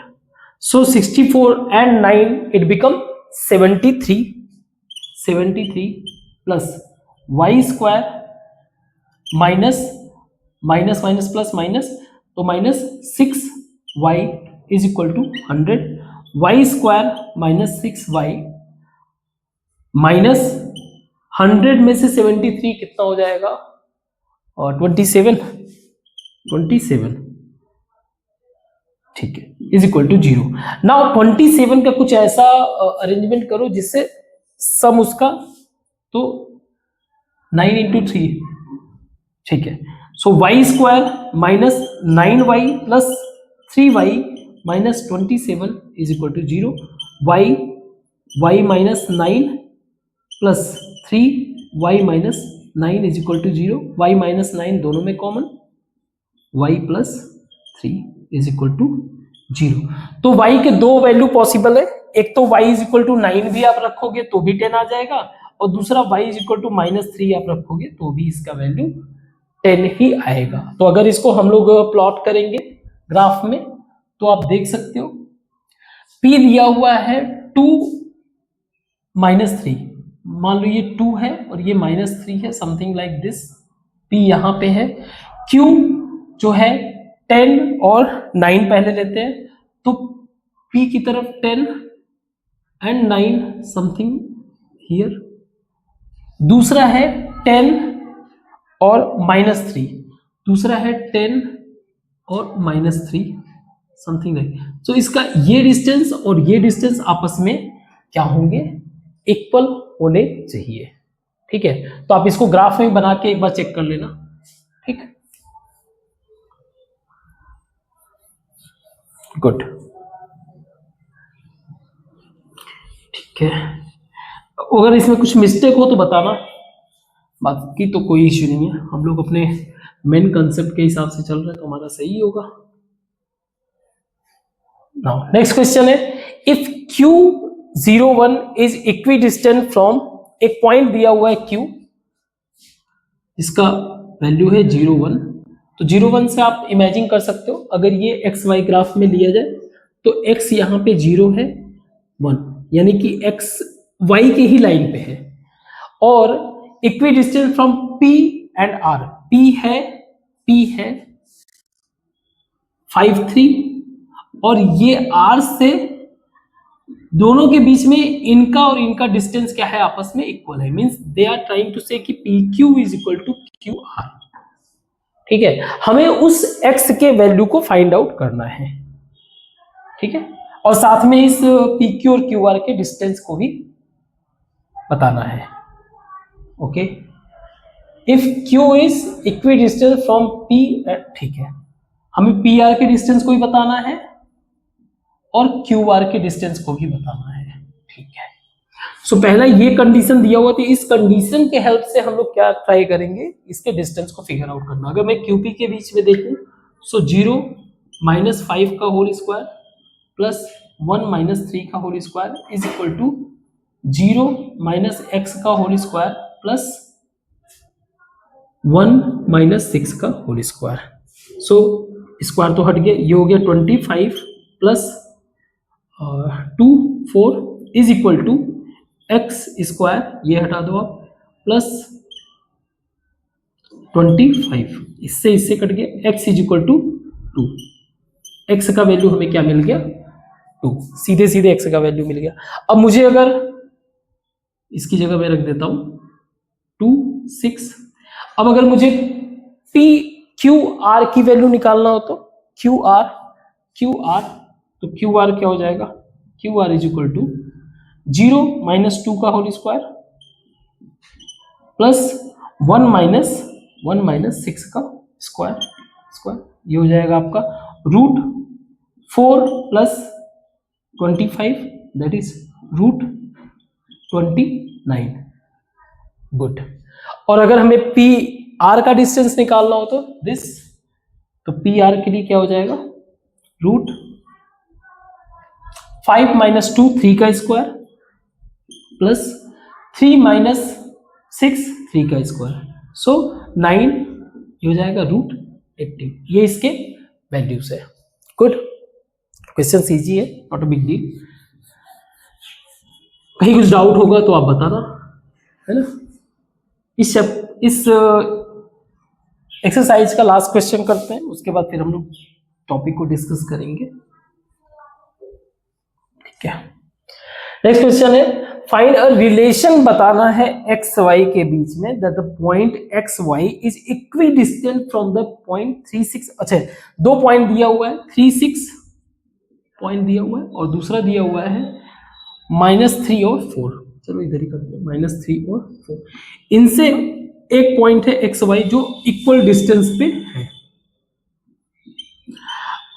So 64 and 9 it become 73 plus y square minus plus minus, तो -6y is equal to 100। y square -6y minus 100 में से 73 कितना हो जाएगा, और 27, ठीक है, इज इक्वल टू 0। नाउ 27 का कुछ ऐसा अरेंजमेंट करो जिससे सम उसका, तो 9 इंटू 3, ठीक है। So y square -9y plus 3y minus 27 is equal to 0। y -9 प्लस 3y -9 is equal to 0। y -9 दोनों में common, y plus 3 is equal to 0। तो y के दो वैल्यू पॉसिबल है, एक तो y इज इक्वल टू 9 भी आप रखोगे तो भी 10 आ जाएगा, और दूसरा y इज इक्वल टू -3 आप रखोगे तो भी इसका वैल्यू 10 ही आएगा। तो अगर इसको हम लोग प्लॉट करेंगे ग्राफ में, तो आप देख सकते हो P दिया हुआ है 2 -3, मान लो ये 2 है और ये -3 है, समथिंग लाइक दिस। P यहां पे है, Q जो है 10 और 9 पहले लेते हैं, तो P की तरफ 10 एंड 9 समथिंग हियर। दूसरा है 10 और -3, दूसरा है 10 और -3 समथिंग लाइक। सो इसका ये डिस्टेंस और ये डिस्टेंस आपस में क्या होंगे, इक्वल होने चाहिए, ठीक है। तो आप इसको ग्राफ में बना के एक बार चेक कर लेना, ठीक, गुड, ठीक है। अगर इसमें कुछ मिस्टेक हो तो बताना, बाकी तो कोई इश्यू नहीं है, हम लोग अपने मेन कंसेप्ट के हिसाब से चल रहे हैं तो हमारा सही होगा। नाउ नेक्स्ट क्वेश्चन है, if Q01 is equidistant from, एक पॉइंट दिया हुआ है Q, इसका वैल्यू है 0 1, तो 0 1 से आप इमेजिन कर सकते हो, अगर ये एक्स वाई ग्राफ में लिया जाए तो एक्स यहाँ पे 0 है 1, यानी कि एक्स वाई की ही लाइन पे है। और equidistance from P and R, P है 5 3, और ये आर से दोनों के बीच में इनका और इनका डिस्टेंस क्या है, आपस में इक्वल है। Means they are trying to say कि P Q is equal to Q R. ठीक है, हमें उस x के वैल्यू को फाइंड आउट करना है। ठीक है, और साथ में इस पी क्यू और क्यू आर के डिस्टेंस को भी बताना है। Okay, if q is equi distance from p, ठीक है, हमें पी आर के डिस्टेंस को भी बताना है और क्यू आर के डिस्टेंस को भी बताना है। ठीक है, सो पहला ये कंडीशन दिया हुआ था, इस कंडीशन के हेल्प से हम लोग क्या ट्राई करेंगे, इसके डिस्टेंस को फिगर आउट करना। अगर मैं क्यूपी के बीच में देखूं, सो 0 -5 का होल स्क्वायर प्लस 1 - 3 का whole square is equal to 0 - x का होल स्क्वायर प्लस 1 - 6 का होल स्क्वायर। सो स्क्वायर तो हट गया, ये हो गया 25 plus 2 4 is equal to x square, ये हटा दो आप, प्लस 25, इससे कट गया, x is equal to 2। X का वैल्यू हमें क्या मिल गया, 2, सीधे सीधे x का वैल्यू मिल गया। अब मुझे अगर इसकी जगह मैं रख देता हूं 2 6, अब अगर मुझे p q r की वैल्यू निकालना हो तो q r तो q r क्या हो जाएगा, q r is equal to 0 - 2 का होल स्क्वायर प्लस 1 - 6 का स्क्वायर, ये हो जाएगा आपका √4 प्लस 25, दैट इज √29। गुड। और अगर हमें पी आर का डिस्टेंस निकालना हो तो दिस, तो पी आर के लिए क्या हो जाएगा, √5 - 2 3 का स्क्वायर प्लस 3 - 6 3 का स्क्वायर, सो 9 हो जाएगा √18। ये इसके वैल्यूज है। गुड, क्वेश्चन इजी है, नॉट अ बिग डील। कहीं कुछ डाउट होगा तो आप बताना, है ना। इस एक्सरसाइज का लास्ट क्वेश्चन करते हैं, उसके बाद फिर हम लोग टॉपिक को डिस्कस करेंगे। ठीक है, नेक्स्ट क्वेश्चन है, फाइंड अ रिलेशन बताना है एक्स वाई के बीच में, that the point x y is equidistant from the point 3 6। अच्छा, 2 पॉइंट दिया हुआ है, 3 6 पॉइंट दिया हुआ है, और दूसरा दिया हुआ है -3 और 4। चलो इधर ही करते हैं, -3 और 4। इनसे एक पॉइंट है एक्स वाई जो इक्वल डिस्टेंस पे है।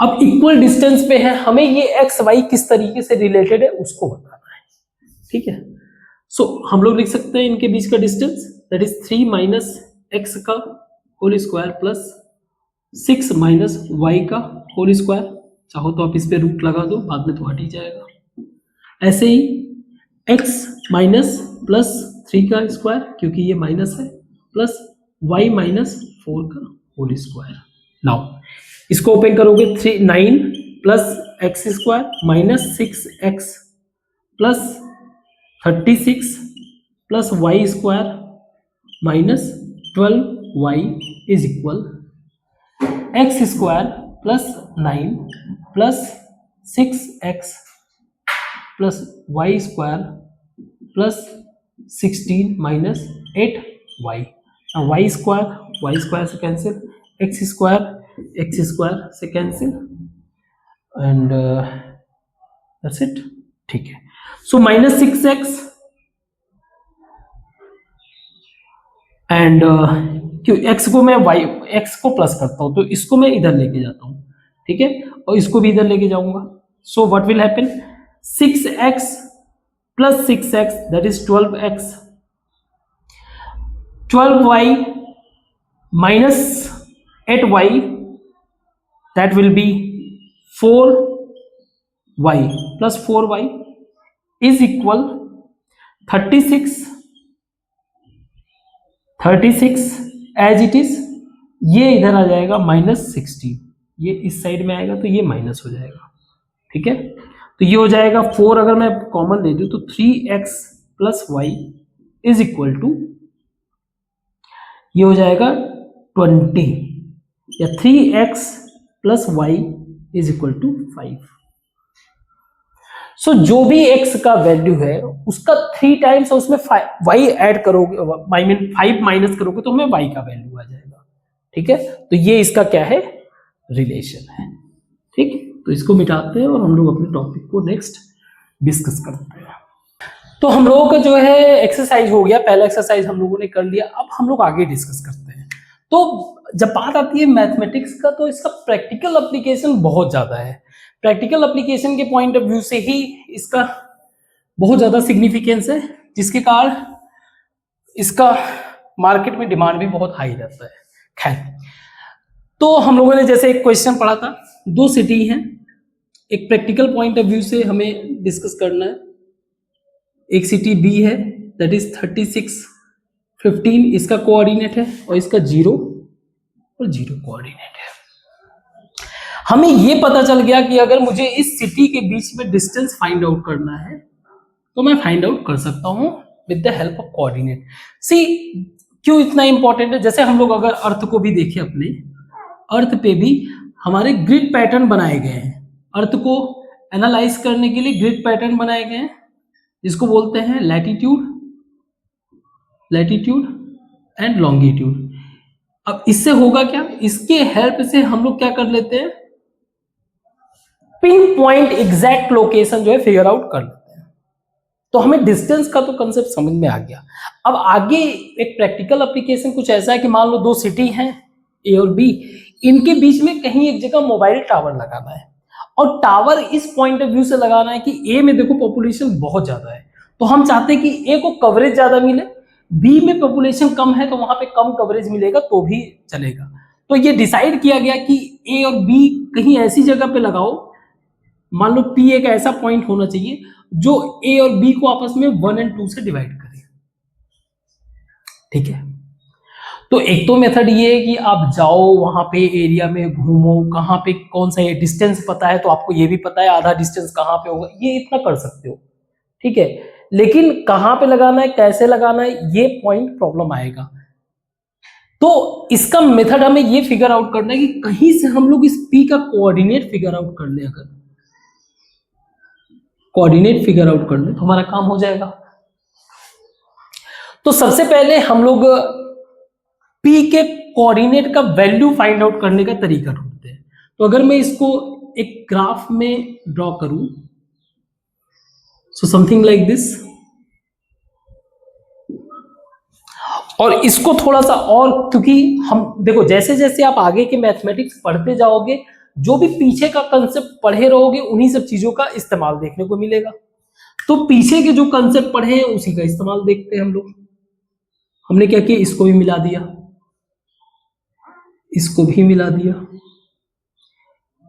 अब इक्वल डिस्टेंस पे है, हमें ये एक्स वाई किस तरीके से रिलेटेड है उसको बताना है। ठीक है, सो हम लोग लिख सकते हैं इनके बीच का डिस्टेंस, दैट इज 3 - x का होल स्क्वायर प्लस 6 - y का होल स्क्वायर। चाहो तो आप इस पे रूट लगा दो, बाद में तो हट ही जाएगा। ऐसे ही x माइनस प्लस 3 का स्क्वायर, क्योंकि ये माइनस है, प्लस y - 4 का होल स्क्वायर। नाउ इसको ओपन करोगे, 9 plus x square minus 6x plus 36 plus y square minus 12y is equal x square plus 9 plus 6x plus y square plus 16 minus 8y। Y square से cancel, x square से cancel, and that's it. ठीक है, सो -6x and क्यों x को मैं Y x को plus करता हूं तो इसको मैं इधर लेके जाता हूं। ठीक है, और इसको भी इधर लेके जाऊंगा, so what will happen, 6x plus 6x that is 12x, 12y minus 8y that will be 4y plus 4y is equal 36 as it is ये इधर आ जाएगा -16, ये इस साइड में आएगा तो ये माइनस हो जाएगा, ठीक है। तो ये हो जाएगा 4, अगर मैं कॉमन ले दूं तो 3x plus y is equal to, ये हो जाएगा 20, या 3x plus y is equal to 5। So जो भी x का वैल्यू है उसका 3 टाइम्स, और उसमें y ऐड करोगे, आई मीन 5 माइनस करोगे तो हमें y का वैल्यू आ जाएगा, ठीक है। तो ये इसका क्या है, रिलेशन है, ठीक। तो इसको मिटाते हैं और हम लोग अपने टॉपिक को नेक्स्ट डिस्कस करते हैं। तो हम लोगों का जो है एक्सरसाइज हो गया, पहला एक्सरसाइज हम लोगों ने कर लिया, अब हम लोग आगे डिस्कस करते हैं। तो जब बात आती है मैथमेटिक्स का, तो इसका प्रैक्टिकल एप्लीकेशन बहुत ज्यादा है। प्रैक्टिकल एप्लीकेशन के पॉइंट ऑफ व्यू से ही इसका बहुत ज्यादा सिग्निफिकेंस है, जिसके कारण इसका मार्केट में डिमांड भी बहुत हाई रहता है। खैर, तो हम लोगों ने जैसे एक क्वेश्चन पढ़ा था, 2 सिटी हैं, एक प्रैक्टिकल पॉइंट ऑफ व्यू से हमें डिस्कस करना है। एक सिटी बी है, दैट इज 36, 15 इसका कोऑर्डिनेट है, और इसका 0 और 0 कोऑर्डिनेट है। हमें ये पता चल गया कि अगर मुझे इस सिटी के बीच में डिस्टेंस फाइंड आउट करना है तो मैं फाइंड आउट कर सकता हूं with the help of coordinate. See, क्यों इतना इंपॉर्टेंट है, जैसे हम लोग अगर अर्थ को भी देखें, अपने अर्थ पे भी हमारे ग्रिड पैटर्न बनाए गए हैं। अर्थ को एनालाइज करने के लिए ग्रिड पैटर्न बनाए गए हैं, जिसको बोलते हैं लैटिट्यूड, लैटिट्यूड एंड लॉन्गिट्यूड। अब इससे होगा क्या, इसके हेल्प से हम लोग क्या कर लेते हैं, पिन पॉइंट एग्जैक्ट लोकेशन जो है फिगर आउट कर लेते हैं। तो हमें डिस्टेंस का तो कंसेप्ट समझ में आ गया। अब आगे एक प्रैक्टिकल एप्लीकेशन कुछ ऐसा है कि मान लो 2 सिटी हैं ए और बी, इनके बीच में कहीं एक जगह मोबाइल टावर लगाना है, और टावर इस पॉइंट ऑफ व्यू से लगाना है कि ए में देखो पॉपुलेशन बहुत ज्यादा है, तो हम चाहते हैं कि ए को कवरेज ज्यादा मिले, बी में पॉपुलेशन कम है तो वहां पे कम कवरेज मिलेगा तो भी चलेगा। तो ये डिसाइड किया गया कि ए और बी कहीं ऐसी जगह पे लगाओ, मान लो पी एक ऐसा पॉइंट होना चाहिए जो ए और बी को आपस में 1 और 2 से डिवाइड करे, ठीक है। तो एक तो मेथड ये है कि आप जाओ वहां पे एरिया में घूमो, कहाँ पे कौन सा ये डिस्टेंस पता है तो आपको ये भी पता है आधा डिस्टेंस कहाँ पे होगा, ये इतना कर सकते हो, ठीक है। लेकिन कहाँ पे लगाना है, कैसे लगाना है, ये पॉइंट प्रॉब्लम आएगा। तो इसका मेथड हमें ये फिगर आउट करना है कि कहीं से हम लोग इस पी का कोऑर्डिनेट फिगर आउट कर ले, अगर कोऑर्डिनेट फिगर आउट कर ले तो हमारा काम हो जाएगा। तो सबसे पहले हम लोग पी के कोऑर्डिनेट का वैल्यू फाइंड आउट करने का तरीका ढूंढते हैं। तो अगर मैं इसको एक ग्राफ में ड्रॉ करूं, सो समथिंग लाइक दिस, और इसको थोड़ा सा और, क्योंकि हम देखो जैसे जैसे आप आगे के मैथमेटिक्स पढ़ते जाओगे, जो भी पीछे का कंसेप्ट पढ़े रहोगे उन्हीं सब चीजों का इस्तेमाल देखने को मिलेगा। तो पीछे के जो कंसेप्ट पढ़े हैं उसी का इस्तेमाल देखते हैं हम लोग। हमने क्या किया, इसको भी मिला दिया, इसको भी मिला दिया,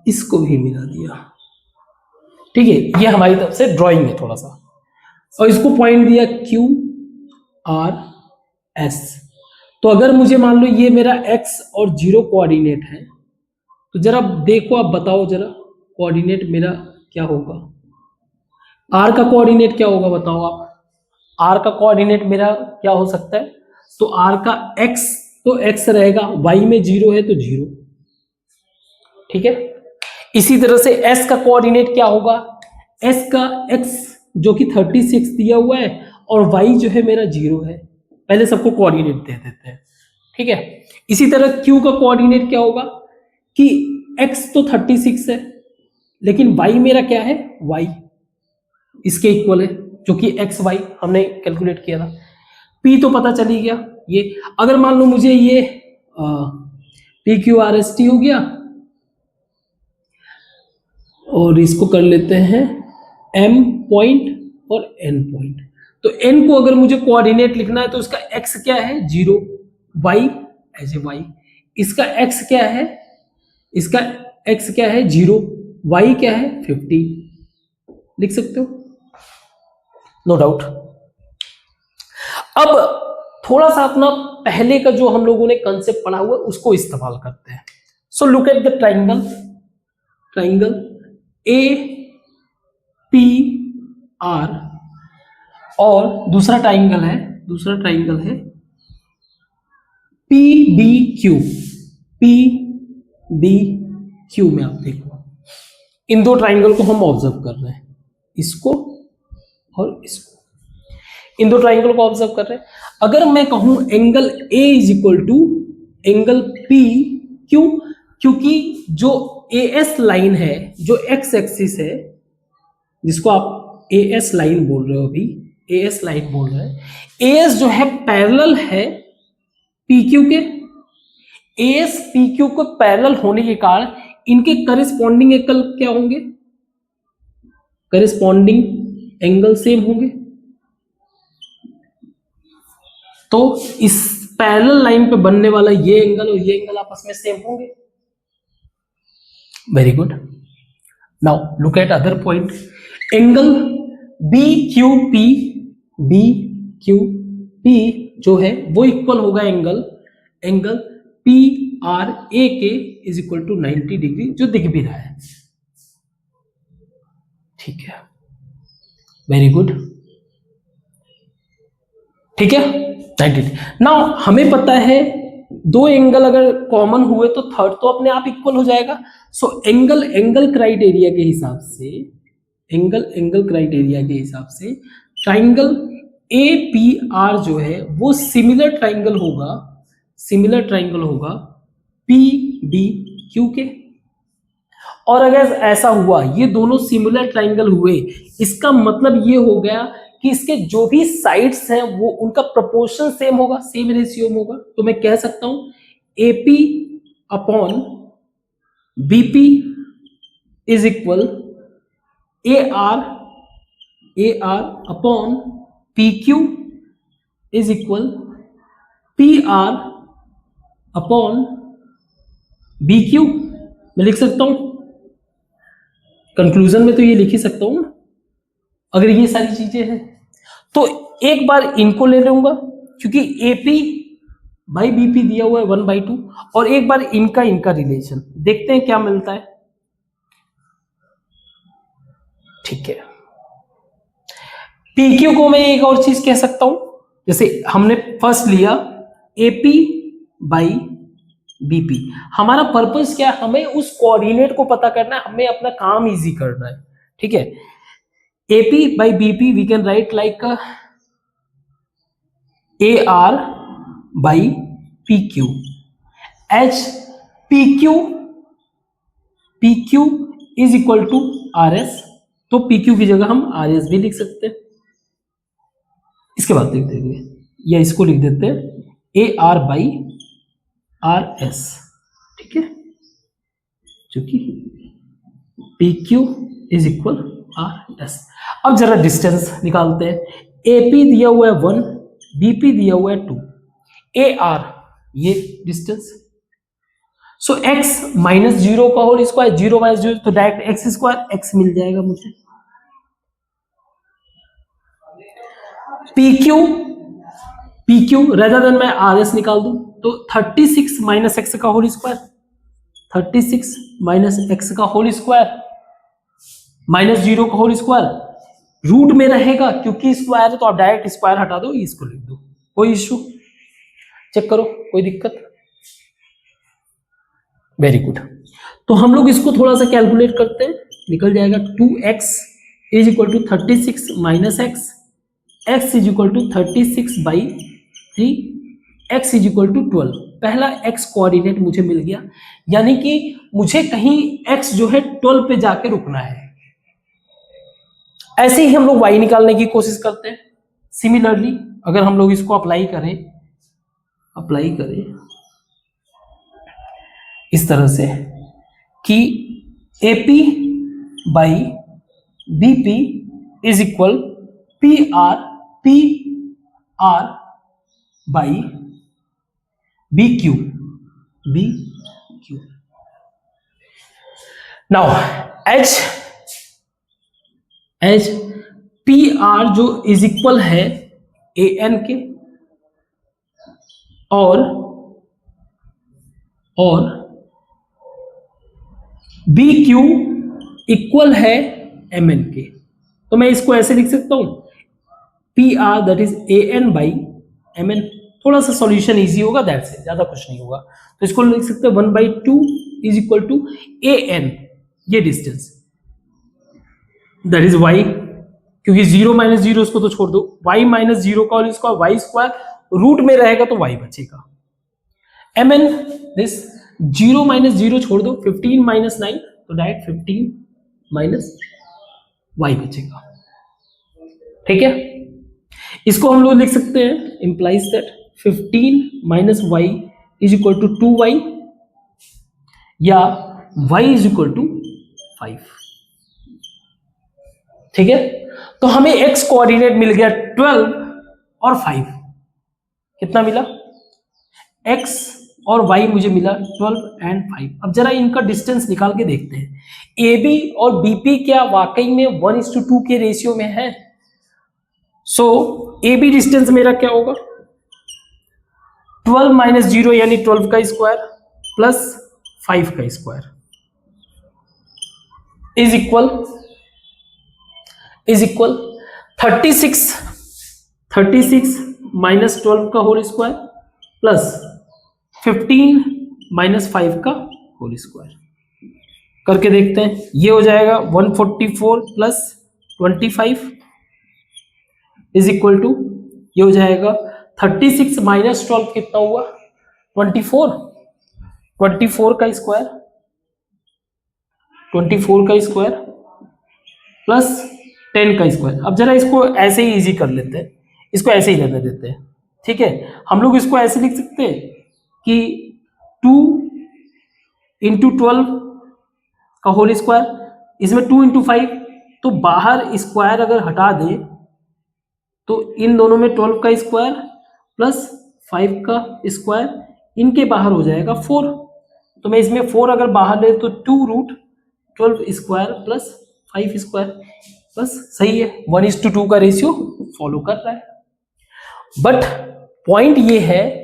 इसको भी मिला दिया, ठीक है। ये हमारी तरफ से ड्राइंग है थोड़ा सा, और इसको पॉइंट दिया Q R S। तो अगर मुझे मान लो ये मेरा x और 0 कोऑर्डिनेट है, तो जरा देखो, आप बताओ जरा कोऑर्डिनेट मेरा क्या होगा, r का कोऑर्डिनेट क्या होगा बताओ आप। r का कोऑर्डिनेट मेरा क्या हो सकता है, तो r का x, तो x रहेगा, y में 0 है तो 0, ठीक है। इसी तरह से s का कोऑर्डिनेट क्या होगा, s का x जो कि 36 दिया हुआ है, और y जो है मेरा 0 है। पहले सबको कोऑर्डिनेट दे देते हैं, ठीक है। इसी तरह q का कोऑर्डिनेट क्या होगा कि x तो 36 है, लेकिन y मेरा क्या है, y इसके इक्वल है, जो कि xy हमने कैलकुलेट किया था। p तो पता चली गया। ये अगर मान लो मुझे ये PQRST हो गया, और इसको कर लेते हैं m पॉइंट और n पॉइंट। तो n को अगर मुझे कोऑर्डिनेट लिखना है तो इसका x क्या है, 0, y एज ए y, इसका x क्या है, इसका x क्या है 0, y क्या है 50, लिख सकते हो, नो डाउट। अब थोड़ा सा अपना पहले का जो हम लोगों ने कंसेप्ट पढ़ा हुआ है उसको इस्तेमाल करते हैं। So look at the triangle, triangle A P R, और दूसरा ट्राइंगल है P B Q, P B Q में आप देखो इन दो ट्राइंगल को हम ऑब्जर्व कर रहे हैं, इसको और इसको, इन दो ट्राइंगल को ऑब्जर्व कर रहे हैं। अगर मैं कहूं angle A is equal to angle P Q, क्योंकि जो ए एस लाइन है, जो एक्स एक्सिस है, जिसको आप ए एस लाइन बोल रहे हो, अभी ए एस लाइन बोल रहे हैं, ए एस जो है पैरेलल है पी क्यू के, ए एस पी क्यू को पैरेलल होने के कारण इनके करिस्पॉन्डिंग एंगल क्या होंगे, करिस्पॉन्डिंग एंगल सेम होंगे। तो इस पैरेलल लाइन पे बनने वाला ये एंगल और ये एंगल आपस में सेम होंगे। Very good. Now look at other point, angle B Q P, B Q P जो है वो इक्वल होगा एंगल पी आर ए के इज इक्वल टू 90 डिग्री, जो दिख भी रहा है। ठीक है, वेरी गुड, ठीक है 90। नाउ हमें पता है दो एंगल अगर कॉमन हुए तो थर्ड तो अपने आप इक्वल हो जाएगा। सो एंगल क्राइटेरिया के हिसाब से, एंगल क्राइटेरिया के हिसाब से ट्राइंगल ए पी आर जो है वो सिमिलर ट्राइंगल होगा पी बी क्यू के। और अगर ऐसा हुआ, ये दोनों सिमिलर ट्राइंगल हुए, इसका मतलब ये हो गया कि इसके जो भी साइड्स हैं वो उनका प्रोपोर्शन सेम होगा, सेम रेशियो में होगा। तो मैं कह सकता हूं AP upon BP is equal AR upon PQ is equal PR upon BQ। मैं लिख सकता हूं, कंक्लूजन में तो ये लिख ही सकता हूं ना, अगर ये सारी चीजें हैं। तो एक बार इनको ले लूंगा क्योंकि AP बाई BP दिया हुआ है 1/2, और एक बार इनका रिलेशन देखते हैं क्या मिलता है। ठीक है, PQ को मैं एक और चीज कह सकता हूं, जैसे हमने फर्स्ट लिया AP बाई BP, हमारा पर्पस क्या है, हमें उस कोऑर्डिनेट को पता करना है, हमें अपना काम इजी करना है। ठीक है, AP by BP we can write like AR by PQ, H PQ is equal to RS, तो PQ की जगह हम RS भी लिख सकते हैं। इसके बाद लिख देंगे, या इसको लिख देते हैं AR by RS, ठीक है, जो कि PQ is equal RS। अब जरा डिस्टेंस निकालते हैं, AP दिया हुआ है 1, BP दिया हुआ है 2, AR ये डिस्टेंस। सो x माइनस 0 का होल स्क्वायर, 0 माइनस 0 तो डायरेक्ट x स्क्वायर, x मिल जाएगा मुझे। PQ रेदर देन मैं RS निकाल दूं तो 36 माइनस x का होल स्क्वायर, 36 माइनस x का होल स्क्वायर माइनस 0 का होल स्क्वायर, रूट में रहेगा क्योंकि स्क्वायर है तो आप डायरेक्ट स्क्वायर हटा दो, इसको लिख दो, कोई इश्यू, चेक करो कोई दिक्कत। Very good. तो हम लोग इसको थोड़ा सा कैलकुलेट करते हैं, निकल जाएगा 2x is equal to 36 minus x is equal to 36 by 3, x is equal to 12। पहला x कोऑर्डिनेट मुझे मिल गया, यानी कि मुझे कहीं x जो है 12 पे जाके रुकना है। ऐसे ही हम लोग y निकालने की कोशिश करते हैं। सिमिलरली अगर हम लोग इसको अप्लाई करें इस तरह से कि AP by BP is equal PR by BQ। Now H H, PR जो इज इक्वल है AN के, और बी क्यू इक्वल है एम एन के। तो मैं इसको ऐसे लिख सकता हूं, P R that is A N by M N. थोड़ा सा सॉल्यूशन इजी होगा, दैट से ज्यादा कुछ नहीं होगा। तो इसको लिख सकते हैं 1/2 is equal to A N, ये डिस्टेंस दैट इज वाई, क्योंकि 0 - 0 उसको तो छोड़ दो, y - 0 का whole square y square, root में रहेगा तो y बचेगा। एम एन दिस 0 - 0 छोड़ दो, 15 - 9 तो डायरेक्ट 15 माइनस y बचेगा। ठीक है, इसको हम लोग लिख सकते हैं implies that 15 - y is equal to 2y या y इज इक्वल टू 5। ठीक है, तो हमें x कोऑर्डिनेट मिल गया 12 और 5। कितना मिला? x और y मुझे मिला 12 एंड 5। अब जरा इनका डिस्टेंस निकाल के देखते हैं, AB और BP क्या वाकई में 1:2 के रेशियो में है? सो AB डिस्टेंस मेरा क्या होगा? 12 - 0 यानी 12 का स्क्वायर प्लस 5 का स्क्वायर इज इक्वल 36 माइनस 12 का होल स्क्वायर प्लस 15 माइनस 5 का होल स्क्वायर करके देखते हैं। ये हो जाएगा 144 प्लस 25 इज इक्वल टू, ये हो जाएगा 36 माइनस 12 कितना हुआ? 24 का स्क्वायर, 24 का स्क्वायर प्लस 10 का स्क्वायर। अब जरा इसको ऐसे ही इजी कर लेते हैं, इसको ऐसे ही रहने देते हैं। ठीक है, हम लोग इसको ऐसे लिख सकते हैं कि 2 × 12 का होल स्क्वायर, इसमें 2 × 5, तो बाहर स्क्वायर अगर हटा दे तो इन दोनों में 12 का स्क्वायर प्लस 5 का स्क्वायर, इनके बाहर हो जाएगा 4। तो मैं इसमें 4 अगर बाहर ले तो 2√12 स्क्वायर प्लस 5 स्क्वायर, बस सही है, 1:2 का रेशियो फॉलो कर रहा है। बट पॉइंट ये है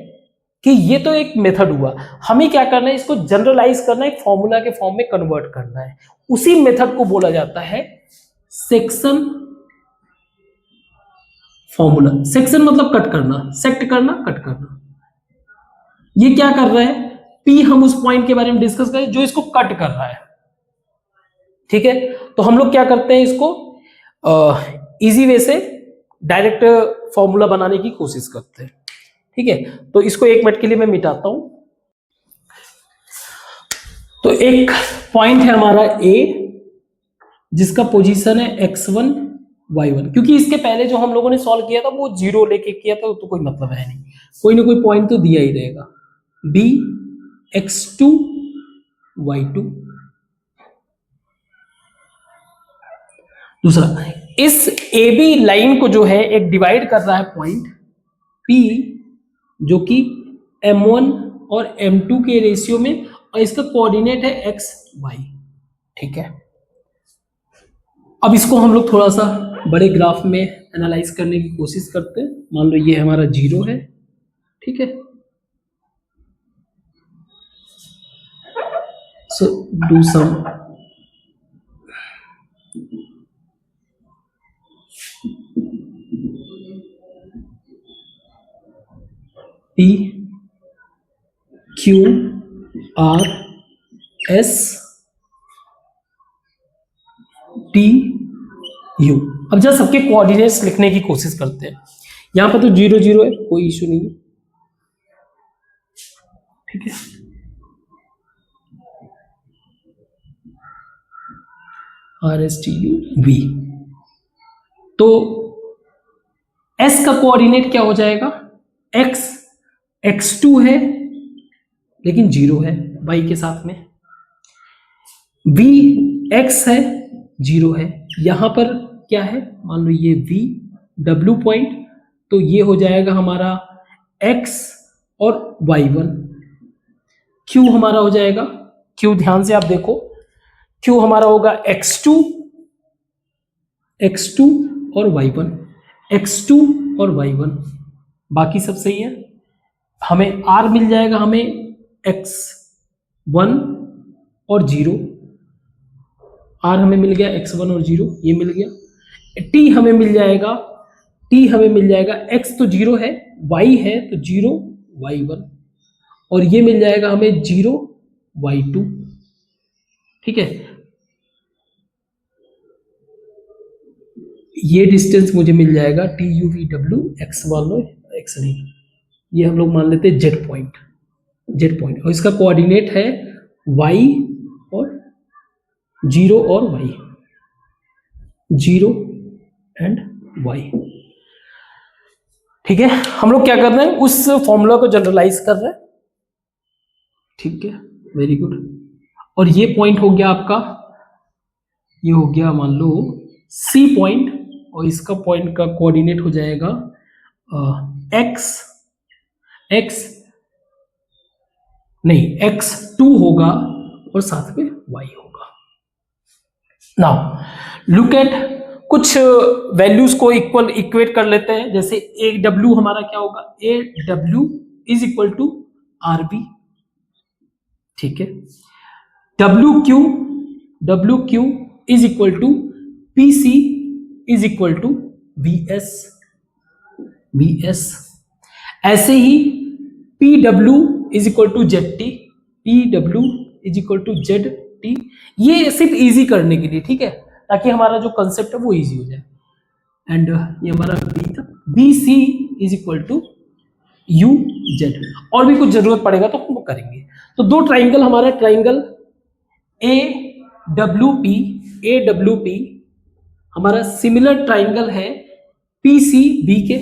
कि ये तो एक मेथड हुआ, हमें क्या करना है, इसको जनरलाइज करना है, एक फॉर्मूला के फॉर्म में कन्वर्ट करना है। उसी मेथड को बोला जाता है सेक्शन फॉर्मूला। सेक्शन मतलब कट करना, सेक्ट करना, कट करना। ये क्या कर रहा है, P हम उस पॉइंट के बारे में डिस्कस करें जो इसको कट कर रहा है। ठीक है, तो हम लोग क्या करते हैं, इसको इजी वे से डायरेक्ट फॉर्मूला बनाने की कोशिश करते हैं। ठीक है, तो इसको 1 मिनट के लिए मैं मिटाता हूं। तो एक पॉइंट है हमारा A, जिसका पोजीशन है x1 y1, क्योंकि इसके पहले जो हम लोगों ने सॉल्व किया था वो 0 लेके किया था, तो कोई मतलब है नहीं, कोई ना कोई पॉइंट तो दिया ही रहेगा। B x2 y2। दूसरा, इस AB लाइन को जो है एक डिवाइड कर रहा है पॉइंट P, जो कि M1 और M2 के रेशियो में, और इसका कोऑर्डिनेट है x y। ठीक है, अब इसको हम लोग थोड़ा सा बड़े ग्राफ में एनालाइज करने की कोशिश करते हैं। मान लो ये हमारा 0 है। ठीक है, so do some P Q R S T U। अब जब सबके कोऑर्डिनेट्स लिखने की कोशिश करते हैं, यहां पर तो 0 0 है, कोई इशू नहीं है। ठीक है, RSTU V। तो S का कोऑर्डिनेट क्या हो जाएगा, X x2 है लेकिन 0 है y के साथ में, V x है 0 है, यहां पर क्या है, मान लो ये V W पॉइंट, तो ये हो जाएगा हमारा x और y1। Q हमारा हो जाएगा, Q ध्यान से आप देखो, Q हमारा होगा x2 और y1, x2 और y1, बाकी सब सही है। हमें r मिल जाएगा, हमें x1 और 0, r हमें मिल गया x1 और 0, ये मिल गया। t हमें मिल जाएगा, x तो 0 है, y है तो 0 y1, और ये मिल जाएगा हमें 0 y2। ठीक है, ये डिस्टेंस मुझे मिल जाएगा T U V W, x मान लो, एक्स नहीं, ये हम लोग मान लेते हैं जेड पॉइंट, और इसका कोऑर्डिनेट है y और 0 और y, 0 एंड y। ठीक है, हम लोग क्या कर रहे हैं, उस फॉर्मूला को जनरलाइज कर रहे हैं। ठीक है, वेरी गुड। और ये पॉइंट हो गया आपका, ये हो गया मान लो C पॉइंट, और इसका पॉइंट का कोऑर्डिनेट हो जाएगा x2 होगा और साथ में y होगा। नाउ लुक एट, कुछ वैल्यूज को इक्वेट कर लेते हैं। जैसे ए डब्ल्यू हमारा क्या होगा, A W is equal to R B. ठीक है, W Q is equal to P C is equal to V S. ऐसे ही P W is equal to Z T, ये सिर्फ इजी करने के लिए, ठीक है, ताकि हमारा जो कंसेप्ट है वो इजी हो जाए। एंड ये हमारा B C is equal to U Z. और भी कुछ जरूरत पड़ेगा तो हम वो करेंगे। तो दो ट्राइंगल, हमारा ट्राइंगल ए डब्ल्यू पी हमारा सिमिलर ट्राइंगल है PCB के,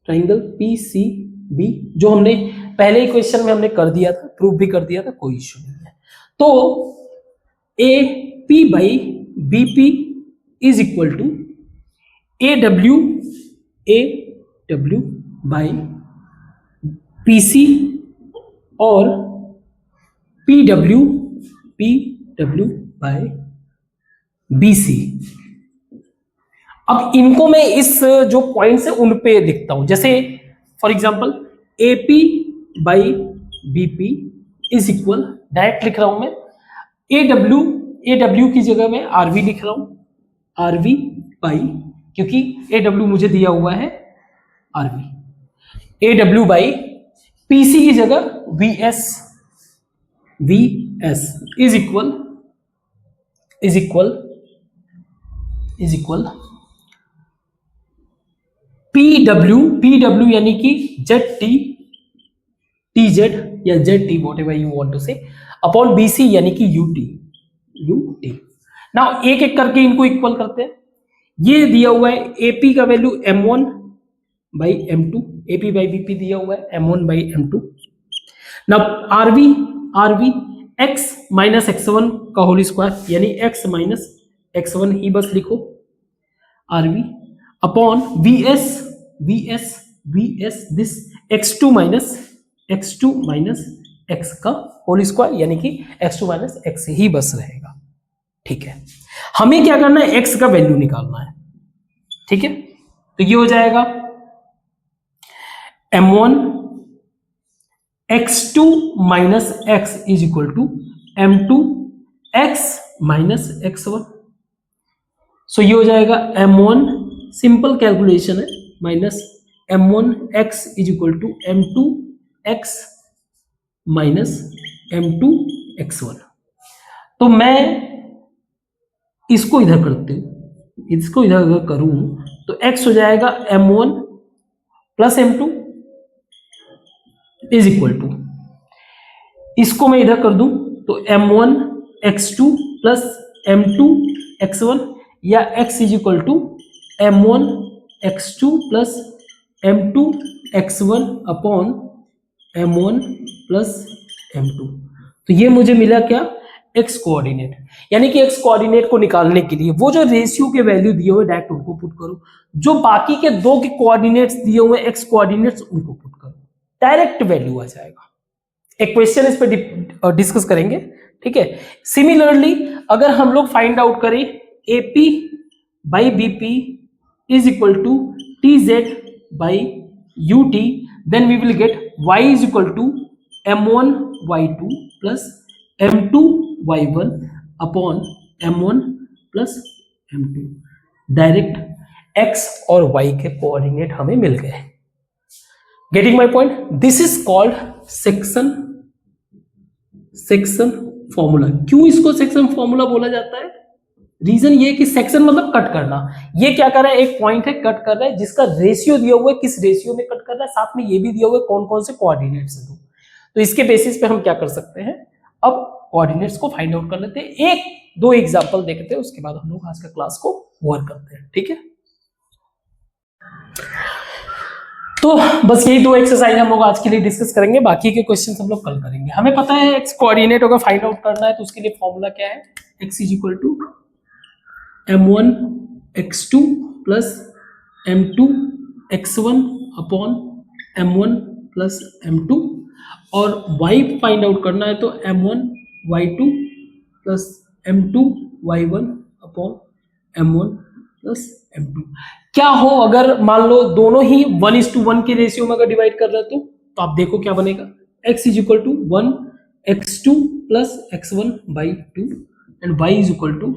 ट्राइंगल PCB, जो हमने पहले ही क्वेश्चन में हमने कर दिया था, प्रूव भी कर दिया था, कोई इश्यू नहीं है। तो AP by BP is equal to AW by PC और PW बाई BC। अब इनको मैं इस जो पॉइंट्स है उन पे लिखता हूं। जैसे for example AP by BP is equal, direct लिख रहा हूं मैं, AW की जगह में RV लिख रहा हूं, RV बाई, क्योंकि AW मुझे दिया हुआ है RV, AW बाई PC की जगह VS इज इक्वल PW यानी कि TZ या ZT, whatever you want to say, upon BC यानी कि UT। नाउ एक एक करके इनको इक्वल करते हैं। ये दिया हुआ है AP का value M1 by M2, AP by BP दिया हुआ है M1 by M2। Now RV x minus x1 का होल स्क्वायर, यानी x माइनस x1 ही बस लिखो, RV upon VS this x2 minus x का होल स्क्वायर, यानी कि x2 माइनस x ही बस रहेगा। ठीक है, हमें क्या करना है, x का वैल्यू निकालना है। ठीक है, तो ये हो जाएगा M1 x2 minus x is equal to M2 x minus x1। So ये हो जाएगा M1, सिंपल कैलकुलेशन है, minus M1 x is equal to M2 x minus M2 x1। तो मैं इसको इधर करते हूं, इसको इधर अगर करूं तो x हो जाएगा M1 plus M2 is equal to, इसको मैं इधर कर दूं तो M1 x2 plus M2 x1, या x is equal to M1 x2 plus M2 x1 upon M1 plus M2। तो ये मुझे मिला क्या, x कोऑर्डिनेट। यानी कि x कोऑर्डिनेट को निकालने के लिए वो जो रेशियो के वैल्यू दिए हुए डायरेक्ट उनको पुट करो, जो बाकी के दो के कोऑर्डिनेट्स दिए हुए x कोऑर्डिनेट्स उनको पुट करो, डायरेक्ट वैल्यू आ जाएगा। एक क्वेश्चन इस पे डिस्कस करेंगे। ठीक है, सिमिलरली अगर हम लोग फाइंड आउट करें AP by BP is equal to TZ by UT, then we will get y is equal to m1 y2 plus m2 y1 upon m1 plus m2। Direct x और y के coordinate हमें मिल गए। Getting my point? This is called section formula. क्यों इसको section formula बोला जाता है? रीजन ये कि सेक्शन मतलब कट करना। ये क्या कर रहा है, एक पॉइंट है कट कर रहा है, जिसका रेशियो दिया हुआ है, किस रेशियो में कट कर रहा है, साथ में ये भी दिया हुआ है कौन कौन से कोऑर्डिनेट्स है। तो इसके बेसिस पे हम क्या कर सकते हैं, अब कोऑर्डिनेट्स को फाइंड आउट कर लेते हैं। एक दो एग्जांपल देखते हैं, उसके बाद हम लोग आज का क्लास को वर्क करते हैं। ठीक है, तो बस यही दो एक्सरसाइज हम लोग आज के लिए डिस्कस करेंगे, बाकी के क्वेश्चन हम लोग कल करेंगे। हमें पता है एक्स कोऑर्डिनेट अगर फाइंड आउट करना है तो उसके लिए फॉर्मूला क्या है, x is equal to m1 x2 plus m2 x1 upon m1 plus m2, और y फाइंड आउट करना है तो m1 y2 plus m2 y1 upon m1 plus m2। क्या हो अगर मान लो दोनों ही 1:1 के रेशियो में अगर डिवाइड कर रहे हो तो आप देखो क्या बनेगा, x is equal to 1 x2 plus x1 by 2 and y is equal to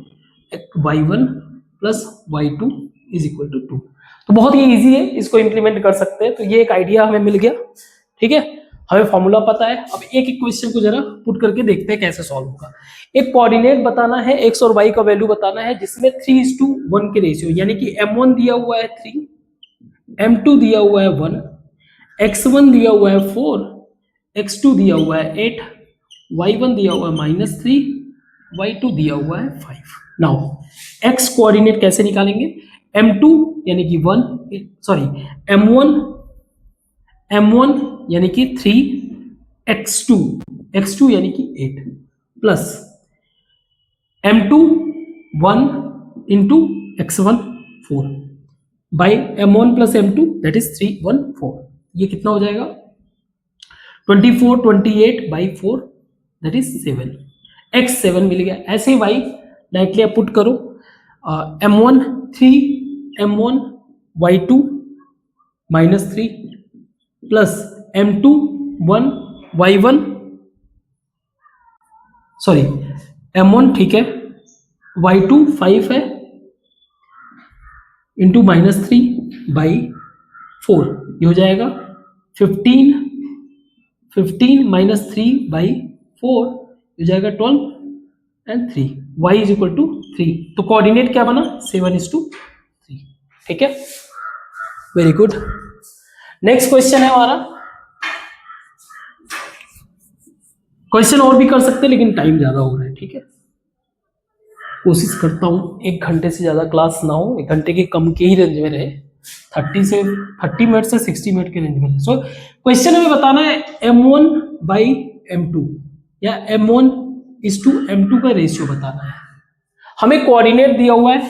y1 plus y2 is equal to 2। तो बहुत ही इजी है, इसको इंप्लीमेंट कर सकते हैं। तो ये एक आइडिया हमें मिल गया। ठीक है, हमें फॉर्मूला पता है। अब एक एक क्वेश्चन को जरा पुट करके देखते हैं कैसे सॉल्व होगा। एक कोऑर्डिनेट बताना है, x और y का वैल्यू बताना है, जिसमें 3:1 के रेशियो, यानी कि m1 दिया हुआ है 3, m2 दिया हुआ है 1, x1 दिया हुआ है 4, x2 दिया हुआ है 8, y1 दिया हुआ है -3, y2 दिया हुआ है 5। नाउ x कोऑर्डिनेट कैसे निकालेंगे, m2 यानी कि 1, सॉरी m1 यानी कि 3, x2 यानी कि 8 plus m2 1 into x1 4 by m1 plus m2 that is 3 1 4। ये कितना हो जाएगा 24 28 बाई 4 दैट इज 7, x 7 मिल गया। ऐसे ही y डायरेक्टली आप पुट करो, m1 3 m1 y2 -3 plus m2 1 y1, sorry m1 ठीक है, y2 5 है इंटू -3 बाई 4, ये हो जाएगा 15 -3 बाई 4 हो जाएगा 12 and 3, y is equal to 3। तो कोऑर्डिनेट क्या बना 7:3। ठीक है, वेरी गुड। नेक्स्ट क्वेश्चन है हमारा, क्वेश्चन और भी कर सकते हैं लेकिन टाइम ज्यादा हो रहा है। ठीक है, कोशिश करता हूं 1 घंटे से ज्यादा क्लास ना हो, 1 घंटे के कम के ही रेंज में रहे, 30 मिनट से 60 मिनट के रेंज में रहे। सो क्वेश्चन हमें बताना है m1 बाई m2 या m1 इज टू m2 का रेशियो बताना है। हमें कोऑर्डिनेट दिया हुआ है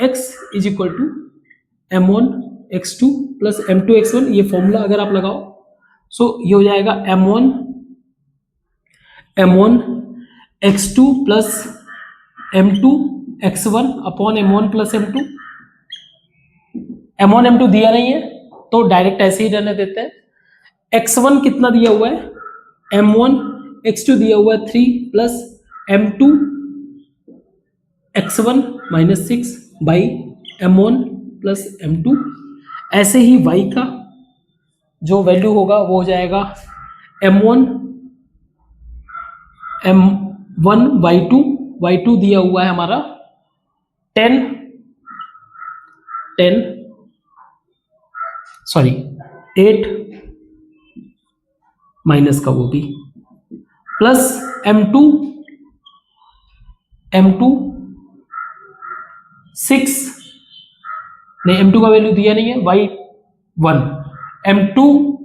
x is equal to m1 x2 plus m2 x1। ये फॉर्मूला अगर आप लगाओ सो ये हो जाएगा m1 x2 plus m2 x1 upon m1 plus m2। m1 m2 दिया नहीं है तो डायरेक्ट ऐसे ही रहने देते हैं। x1 कितना दिया हुआ है, m1 x2 दिया हुआ है 3 plus m2 x1 -6 by m1 plus m2। ऐसे ही y का जो वैल्यू होगा वो हो जाएगा m1 y2 दिया हुआ है हमारा 10 सॉरी 8 माइनस का वो भी प्लस m2 6 नहीं, m2 का वैल्यू दिया नहीं है, y1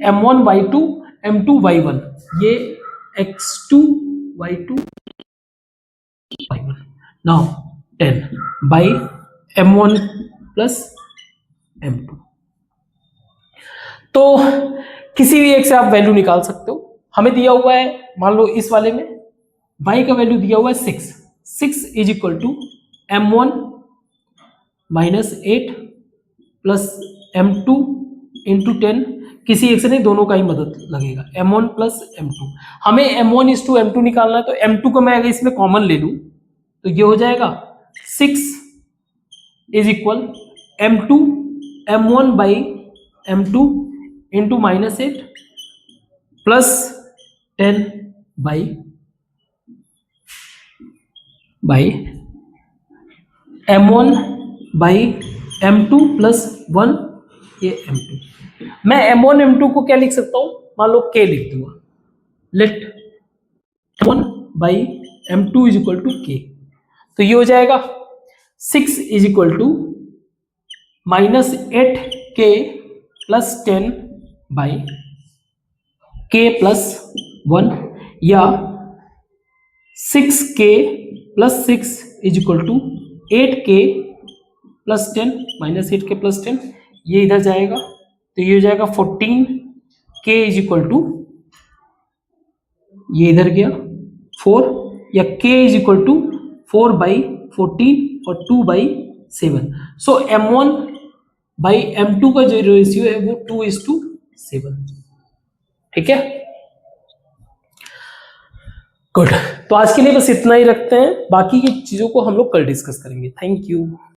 m1 y2 m2 y1, ये x2 y2 y1। Now 10 by m1 plus m2। तो किसी भी एक से आप वैल्यू निकाल सकते हो। हमें दिया हुआ है, मान लो इस वाले में y का वैल्यू दिया हुआ है 6 is equal to m1 -8 plus m2 into 10। किसी एक से नहीं, दोनों का ही मदद लगेगा। m1 प्लस m2, हमें m1 इज टू m2 निकालना है, तो m2 को मैं अगर इसमें कॉमन ले लूं तो ये हो जाएगा 6 is equal m2 m1 by m2 into -8 plus 10 by m1 by m2 plus 1 ये m2। मैं m1 m2 को क्या लिख सकता हूं, मान लो k लिख दूंगा, let m1 by m2 is equal to k। तो ये हो जाएगा 6 is equal to -8k plus 10 by k plus 1, या 6k plus 6 is equal to 8k plus 10 -8k plus 10, ये इधर जाएगा तो ये हो जाएगा 14k इज इक्वल टू, ये इधर गया 4, या k is equal to 4 by 14 और 2 by 7। So m1 by m2 का जो रेशियो है वो 2:7। ठीक है, गुड। तो आज के लिए बस इतना ही रखते हैं, बाकी की चीजों को हम लोग कल डिस्कस करेंगे। Thank you.